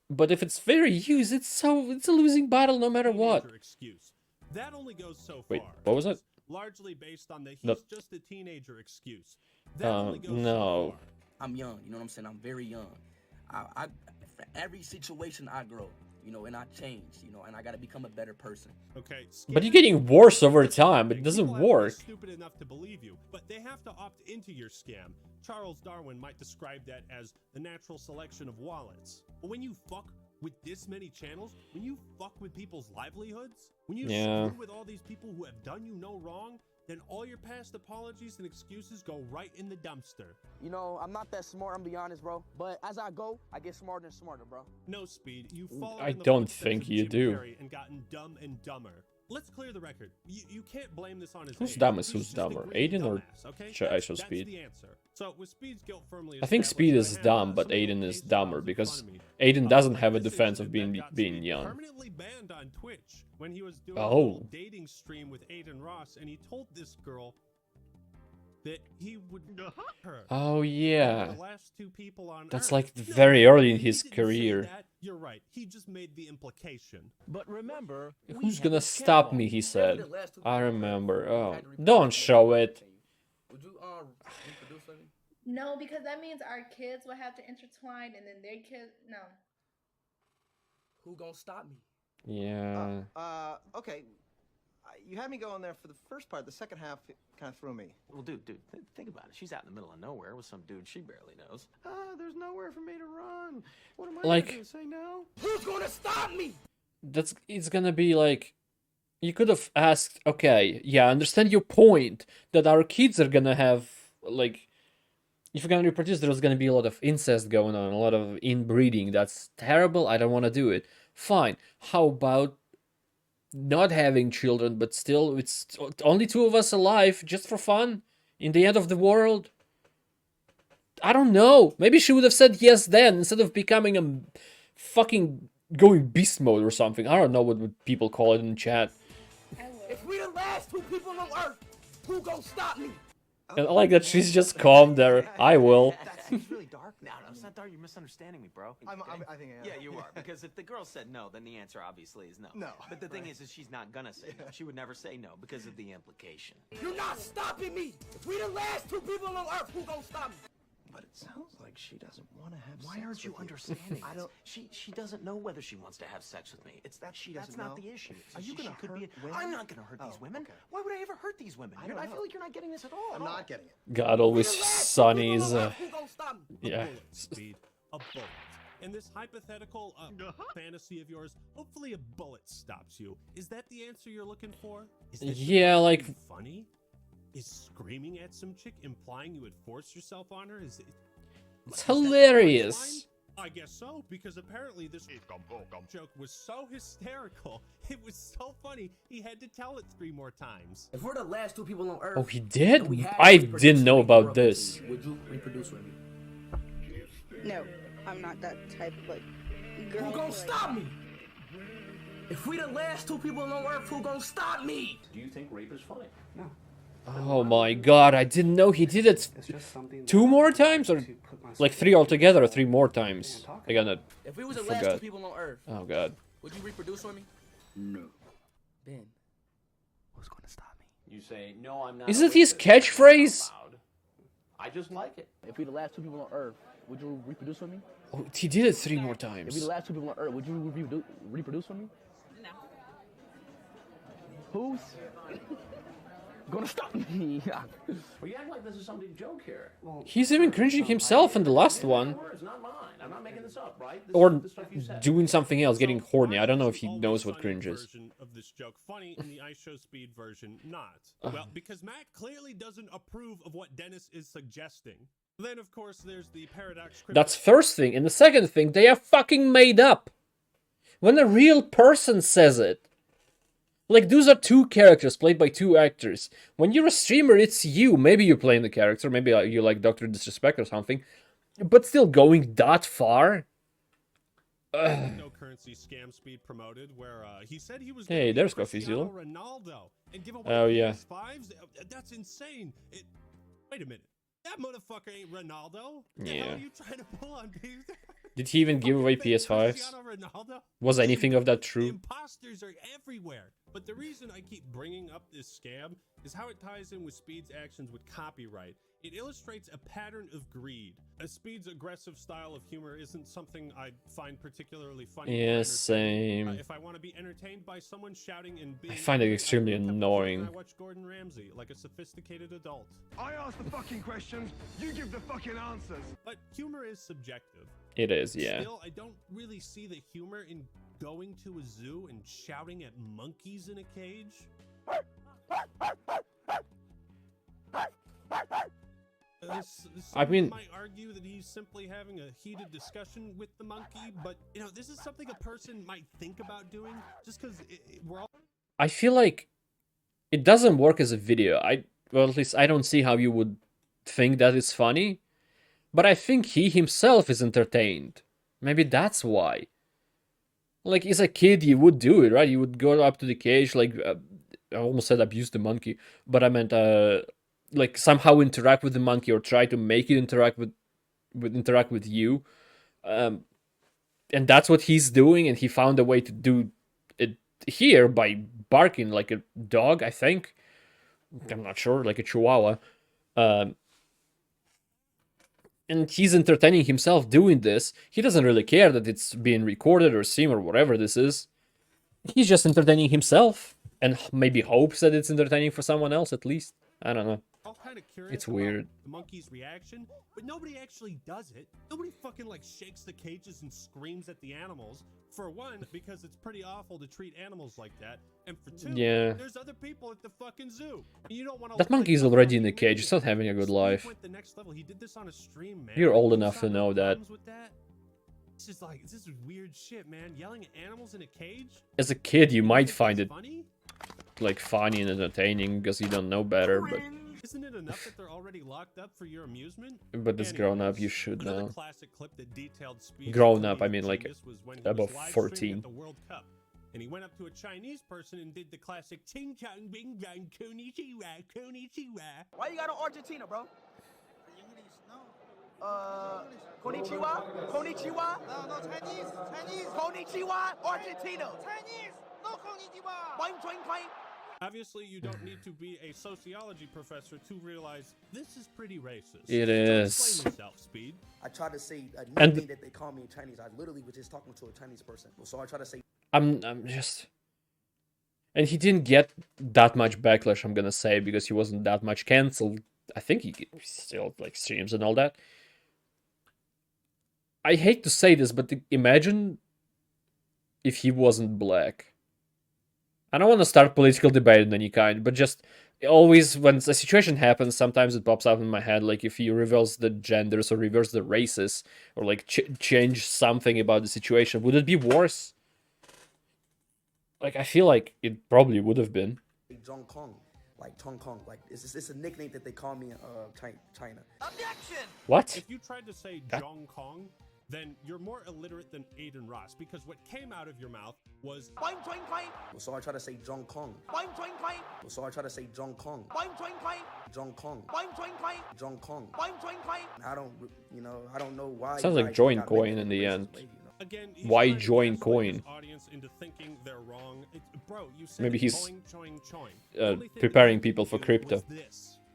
But if it's fair use, it's a losing battle no matter what. Excuse. That only goes so Wait, far. what was it? Largely based on the he's No. just a teenager excuse. That only goes so No. far. I'm young, you know what I'm saying? I'm very young. I for every situation I grow, you know, and I change, you know, and I got to become a better person. Okay. But you're getting worse over time. It doesn't work. Stupid enough to believe you, but they have to opt into your scam. Charles Darwin might describe that as the natural selection of wallets. But when you fuck with this many channels, when you fuck with people's livelihoods, when you screw with all these people who have done you no wrong, then all your past apologies and excuses go right in the dumpster. You know, I'm not that smart, I'm gonna be honest, bro. But as I go, I get smarter and smarter, bro. No, Speed, you followed I in the don't footsteps think of you Jim do. Carrey and gotten dumb and dumber. Let's clear the record. You can't blame this on his Who's age. dumb is He's who's just a dumber? greedy Aiden or dumbass, okay? I show That's Speed? the answer. So with Speed's guilt firmly I think Speed is established, I have, dumb, but some Aiden real is cases dumber filed in because front of me. Aiden doesn't have a This defense of incident being got being Speed young. Permanently banned on Twitch when he was doing a Oh. little dating stream with Aiden Ross, and he told this girl that he would hurt her. Oh yeah, The last two people on that's Earth. like No, very early in he his didn't say career. that. You're right. He just made the implication. But remember, Who's gonna stop me? He said. I remember. Oh, don't show it. Would you reproduce with me? No, because that means our kids will have to intertwine, and then their kids. No. Who gonna stop me? Yeah. Okay. You had me going there for the first part. The second half kind of threw me. Well, dude, think about it. She's out in the middle of nowhere with some dude she barely knows. There's nowhere for me to run. What am I Like- gonna do? Say no? Who's gonna stop me? It's gonna be like, you could have asked, okay, yeah, I understand your point that our kids are gonna have, like, if you're gonna reproduce, there's gonna be a lot of incest going on, a lot of inbreeding. That's terrible. I don't want to do it. Fine. How about not having children, but still, it's only two of us alive, just for fun, in the end of the world? I don't know. Maybe she would have said yes then, instead of becoming a fucking going beast mode or something. I don't know what would people call it in chat. If we the last two people on Earth, who gonna stop me? And I like that she's just calm there. I will. That seems really dark. No, it's not dark. You're misunderstanding me, bro. I think I am. Yeah, you are. Because if the girl said no, then the answer obviously is no. No. But the thing is she's not gonna say no. She would never say no because of the implication. You're not stopping me. If we the last two people on Earth, who gonna stop me? But it sounds like she doesn't want to have Why sex aren't you with understanding? I don't. She doesn't know whether she wants to have sex with me. It's that She That's doesn't not know? the issue. Are you She gonna could hurt be. women? I'm not gonna hurt these women. okay. Why would I ever hurt these women? I don't I know. feel like you're not getting this at all. I'm not getting it. God, always Sonny's. Who gonna stop me? Yeah. Speed. A bullet. In this hypothetical fantasy of yours, hopefully a bullet stops you. Is that the answer you're looking for? Is this Yeah, like, funny? Is screaming at some chick implying you would force yourself on her? Is it's that the hilarious. punchline? I guess so, because apparently this joke was so hysterical. It was so funny, he had to tell it 3 more times. If we're the last two people on Earth, Oh, he did? and we had I to reproduce didn't know when we grew about up, this. Would you reproduce with me? No, I'm not that type of like girl. Who gonna like- stop me? If we the last two people on Earth, who gonna stop me? Do you think rape is funny? No. Oh my god, I didn't know he did it 2 more times, or like 3 altogether, or 3 more times. I gotta If we was the last 2 forgot. people on Earth, Oh god. would you reproduce with me? No. Ben, what's going to stop me? You say, no, I'm not. Is it his catchphrase? I just like it. If we the last 2 people on Earth, would you reproduce with me? Oh, he did it 3 more If we times. the last 2 people on Earth, would you reproduce with me? No. Who's gonna stop me? Well, you act like this is some big joke here. Well, He's even cringing himself in the last one. words, not mine. I'm not making this up, right? This Or is the stuff you said. doing something else, getting horny. I don't know if he knows what cringe is. Version of this joke funny, and the iShowspeed version not. Well, because Matt clearly doesn't approve of what Dennis is suggesting. Then, of course, there's the paradox. That's first thing. And the second thing, they are fucking made up. When a real person says it. Like, those are 2 characters played by 2 actors. When you're a streamer, it's you. Maybe you're playing the character. Maybe you like Dr. Disrespect or something. But still going that far? No currency scam speed promoted, where he said he was Hey, there's Coffee Cristiano Zero. Ronaldo and give away Oh, yeah. PS5s. That's insane. Wait a minute. That motherfucker ain't Ronaldo. The Yeah. hell are you trying to pull on these? Did he even give away PS5s? Cristiano Ronaldo? Was anything of that The true? imposters are everywhere. But the reason I keep bringing up this scam is how it ties in with Speed's actions with copyright. It illustrates a pattern of greed. Speed's aggressive style of humor isn't something I find particularly funny. or Yeah, entertaining. same. If I want to be entertained by someone shouting and being I find it angry, extremely wake up annoying. and I watch Gordon Ramsay like a sophisticated adult. I ask the fucking questions, you give the fucking answers. But humor is subjective. It is, yeah. Still, I don't really see the humor in going to a zoo and shouting at monkeys in a cage. I mean- might argue that he's simply having a heated discussion with the monkey, but you know, this is something a person might think about doing just because we're all. I feel like it doesn't work as a video. Well, at least I don't see how you would think that it's funny. But I think he himself is entertained. Maybe that's why. Like, as a kid, you would do it, right? You would go up to the cage, like, I almost said abuse the monkey, but I meant, like, somehow interact with the monkey or try to make it interact with you. And that's what he's doing, and he found a way to do it here by barking like a dog, I think. I'm not sure, like a chihuahua. And he's entertaining himself doing this. He doesn't really care that it's being recorded or seen or whatever this is. He's just entertaining himself. And maybe hopes that it's entertaining for someone else at least. I don't know. All kind of curious It's weird. about the monkey's reaction, but nobody actually does it. Nobody fucking like shakes the cages and screams at the animals. For one, because it's pretty awful to treat animals like that, and for 2, Yeah. there's other people at the fucking zoo. You don't want to. That monkey is already in the cage. He's not having a good life. Went the next level. He did this on a stream, man. You're old He's enough to got no know that. problems with that. It's just like this is weird shit, man. Yelling at animals in a cage. As a kid, you might find it Funny? like funny and entertaining because you don't know better, but Isn't it enough that they're already locked up for your amusement? as grown up, you should Another know. classic clip that detailed Speed's Grown up, I mean, comedic like genius was when he above was live streaming 14. at the World Cup, and he went up to a Chinese person and did the classic "Ching Chong Bing Bang Konnichiwa Konnichiwa." Why you got on Argentina, bro? Konnichiwa? Konnichiwa? No, Chinese. Konnichiwa, Argentina. Chinese, no konnichiwa. Obviously, you don't need to be a sociology professor to realize this is pretty racist. It So is. explain yourself, Speed. I tried to say a And- nickname that they call me in Chinese. I literally was just talking to a Chinese person. So I tried to say. I'm just... And he didn't get that much backlash, I'm gonna say, because he wasn't that much cancelled. I think he still, like, streams and all that. I hate to say this, but imagine if he wasn't black. I don't want to start political debate in any kind, but just always when a situation happens, sometimes it pops up in my head, like if he reveals the genders or reverse the races, or like change something about the situation, would it be worse? Like, I feel like it probably would have been. Zhong Kong, like Tong Kong, like it's a nickname that they call me in China. What? If you tried to say That- Jong Kong, then you're more illiterate than Aiden Ross, because what came out of your mouth was Boing, boing, boing. So I try to say Jong Kong. Boing, boing, boing. So I try to say Jong Kong. Boing, boing, boing. Jong Kong. Boing, boing, boing. Jong Kong. Boing, boing, boing. I don't, I don't know why. Sounds like join coin in the end. again. Why join coin? Audience into thinking they're wrong. Bro, you said Maybe he's join. preparing people for crypto.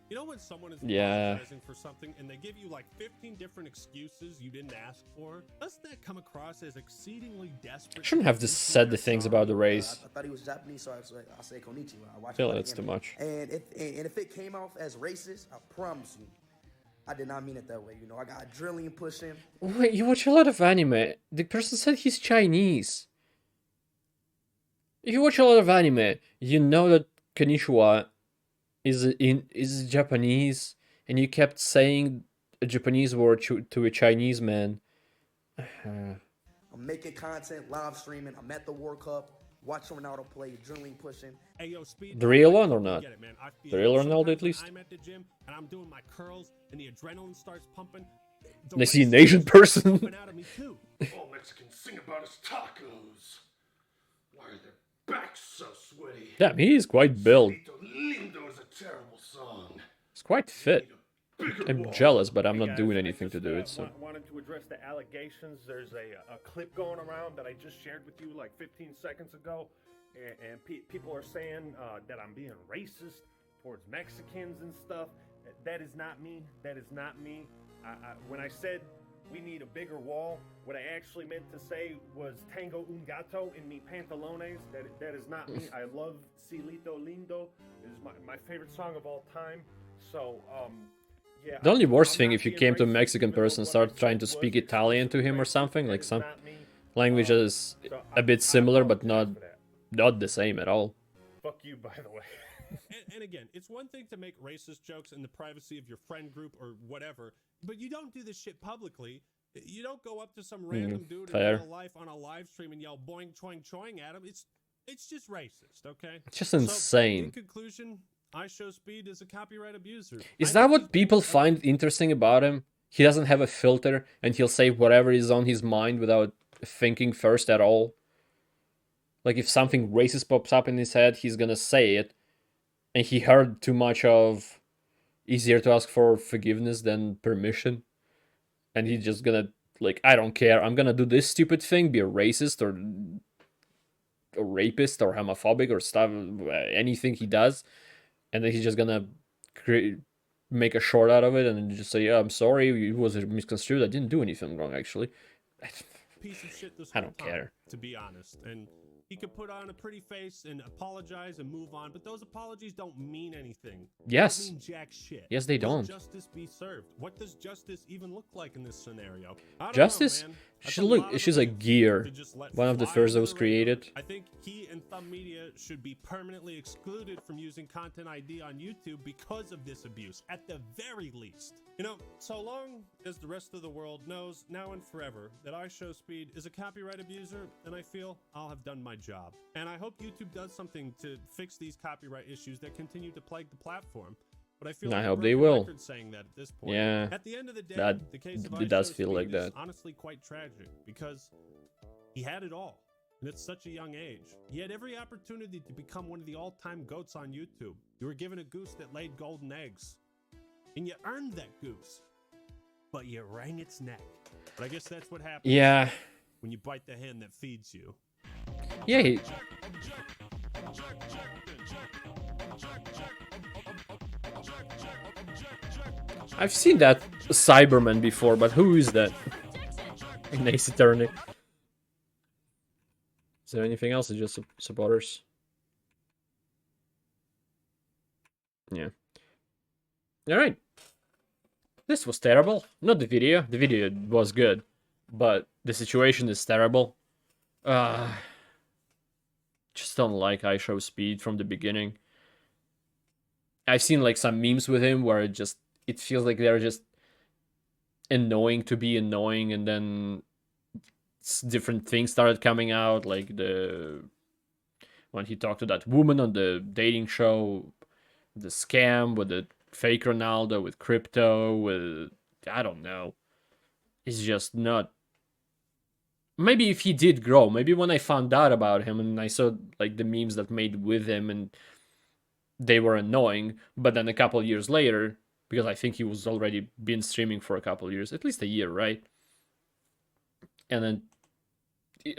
You know when someone is apologizing for something and they give you like 15 different excuses you didn't ask for? Doesn't that come across as exceedingly desperate? Shouldn't have just said the things about the race. I thought he was Japanese, so I say konnichiwa. I watched feel that's too much. And if it came off as racist, I promise you, I did not mean it that way. You know, I got adrenaline pushing. Wait, you watch a lot of anime. The person said he's Chinese. If you watch a lot of anime, you know that konnichiwa is Japanese, and you kept saying a Japanese word to a Chinese man. I'm making content, live streaming. I'm at the World Cup, watching Ronaldo play, adrenaline pushing. Hey, yo, Speed, The real one or not? Get it, man. I feel The real it. Ronaldo, at least? I'm at the gym and I'm doing my curls and the adrenaline starts pumping. And I see an Asian person. Out of me too. All Mexicans sing about his tacos. Why are their backs so sweaty? Damn, he is quite built. Lindo is a terrible song. He's quite fit. I'm jealous, but I'm not doing anything to do it, so... Wanted to address the allegations. There's a clip going around that I just shared with you like 15 seconds ago, and people are saying that I'm being racist towards Mexicans and stuff. That is not me. That is not me. When I said we need a bigger wall, what I actually meant to say was Tango un gato in mi pantalones. That is not me. I love Cielito Lindo. It is my favorite song of all time. So, yeah. The only worst thing if you came to a Mexican person and started trying to speak Italian to him or something, like some languages a bit similar but not the same at all. Fuck you, by the way. And again, it's one thing to make racist jokes in the privacy of your friend group or whatever, but you don't do this shit publicly. You don't go up to some random dude in real life on a live stream and yell boing choing choing at him. It's just racist, okay? It's just insane. In conclusion, iShowspeed is a copyright abuser. Is that what people find interesting about him? He doesn't have a filter and he'll say whatever is on his mind without thinking first at all. Like if something racist pops up in his head, he's gonna say it. And he heard too much of easier to ask for forgiveness than permission. And he's just gonna, like, I don't care. I'm gonna do this stupid thing, be a racist or a rapist or homophobic or stuff, anything he does. And then he's just gonna make a short out of it and just say, yeah, I'm sorry, it was misconstrued. I didn't do anything wrong, actually. Piece of shit this I whole don't time, care. to be honest. And he could put on a pretty face and apologize and move on, but those apologies don't mean anything. Yes. They don't mean jack shit. Yes, they Will don't. justice be served? What does justice even look like in this scenario? I don't Justice? know, man. She's a gear. One of the first that was created. I think he and Thumb Media should be permanently excluded from using Content ID on YouTube because of this abuse, at the very least. You know, so long as the rest of the world knows, now and forever, that iShowspeed is a copyright abuser, and I feel I'll have done my job. And I hope YouTube does something to fix these copyright issues that continue to plague the platform. But I feel I like hope a they broken will. record saying that at this point. Yeah, At the end of the day, that the case of it does feel iShowspeed like is that. honestly quite tragic because he had it all. And at such a young age, he had every opportunity to become one of the all-time GOATs on YouTube. You were given a goose that laid golden eggs. And you earned that goose. But you wrung its neck. But I guess that's what happens. Yeah. When you bite the hand that feeds you. Yeah, I've seen that Cyberman before, but who is that? In Ace Attorney. Is there anything else? It's just supporters. Yeah. Alright. This was terrible. Not the video. The video was good. But the situation is terrible. Just don't like iShowspeed from the beginning. I've seen like some memes with him where it feels like they're just annoying to be annoying, and then different things started coming out, like when he talked to that woman on the dating show, the scam with the fake Ronaldo, with crypto, with I don't know. It's just not maybe if he did grow, maybe when I found out about him and I saw like the memes that made with him and they were annoying, but then a couple years later, because I think he was already been streaming for a couple years, at least a year, right? And then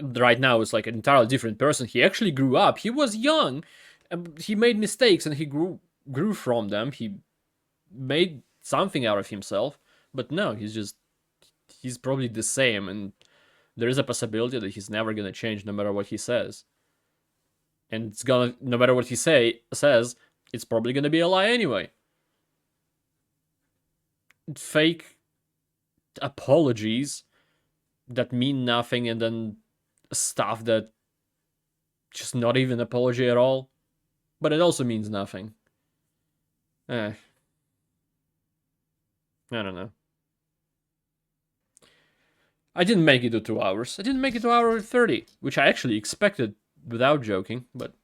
right now it's like an entirely different person. He actually grew up. He was young, and he made mistakes, and he grew from them. He made something out of himself, but no, he's probably the same, and there is a possibility that he's never gonna change no matter what he says. And it's gonna, no matter what he says, it's probably gonna be a lie anyway. Fake apologies that mean nothing, and then stuff that just not even apology at all, but it also means nothing. I don't know. I didn't make it to 2 hours. I didn't make it to hour 30, which I actually expected without joking, but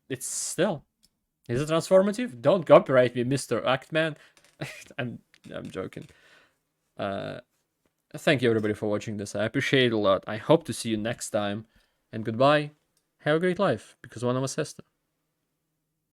it's still. Is it transformative? Don't copyright me, Mr. Actman. I'm joking. Thank you everybody for watching this. I appreciate it a lot. I hope to see you next time. And goodbye. Have a great life, because one of us has to.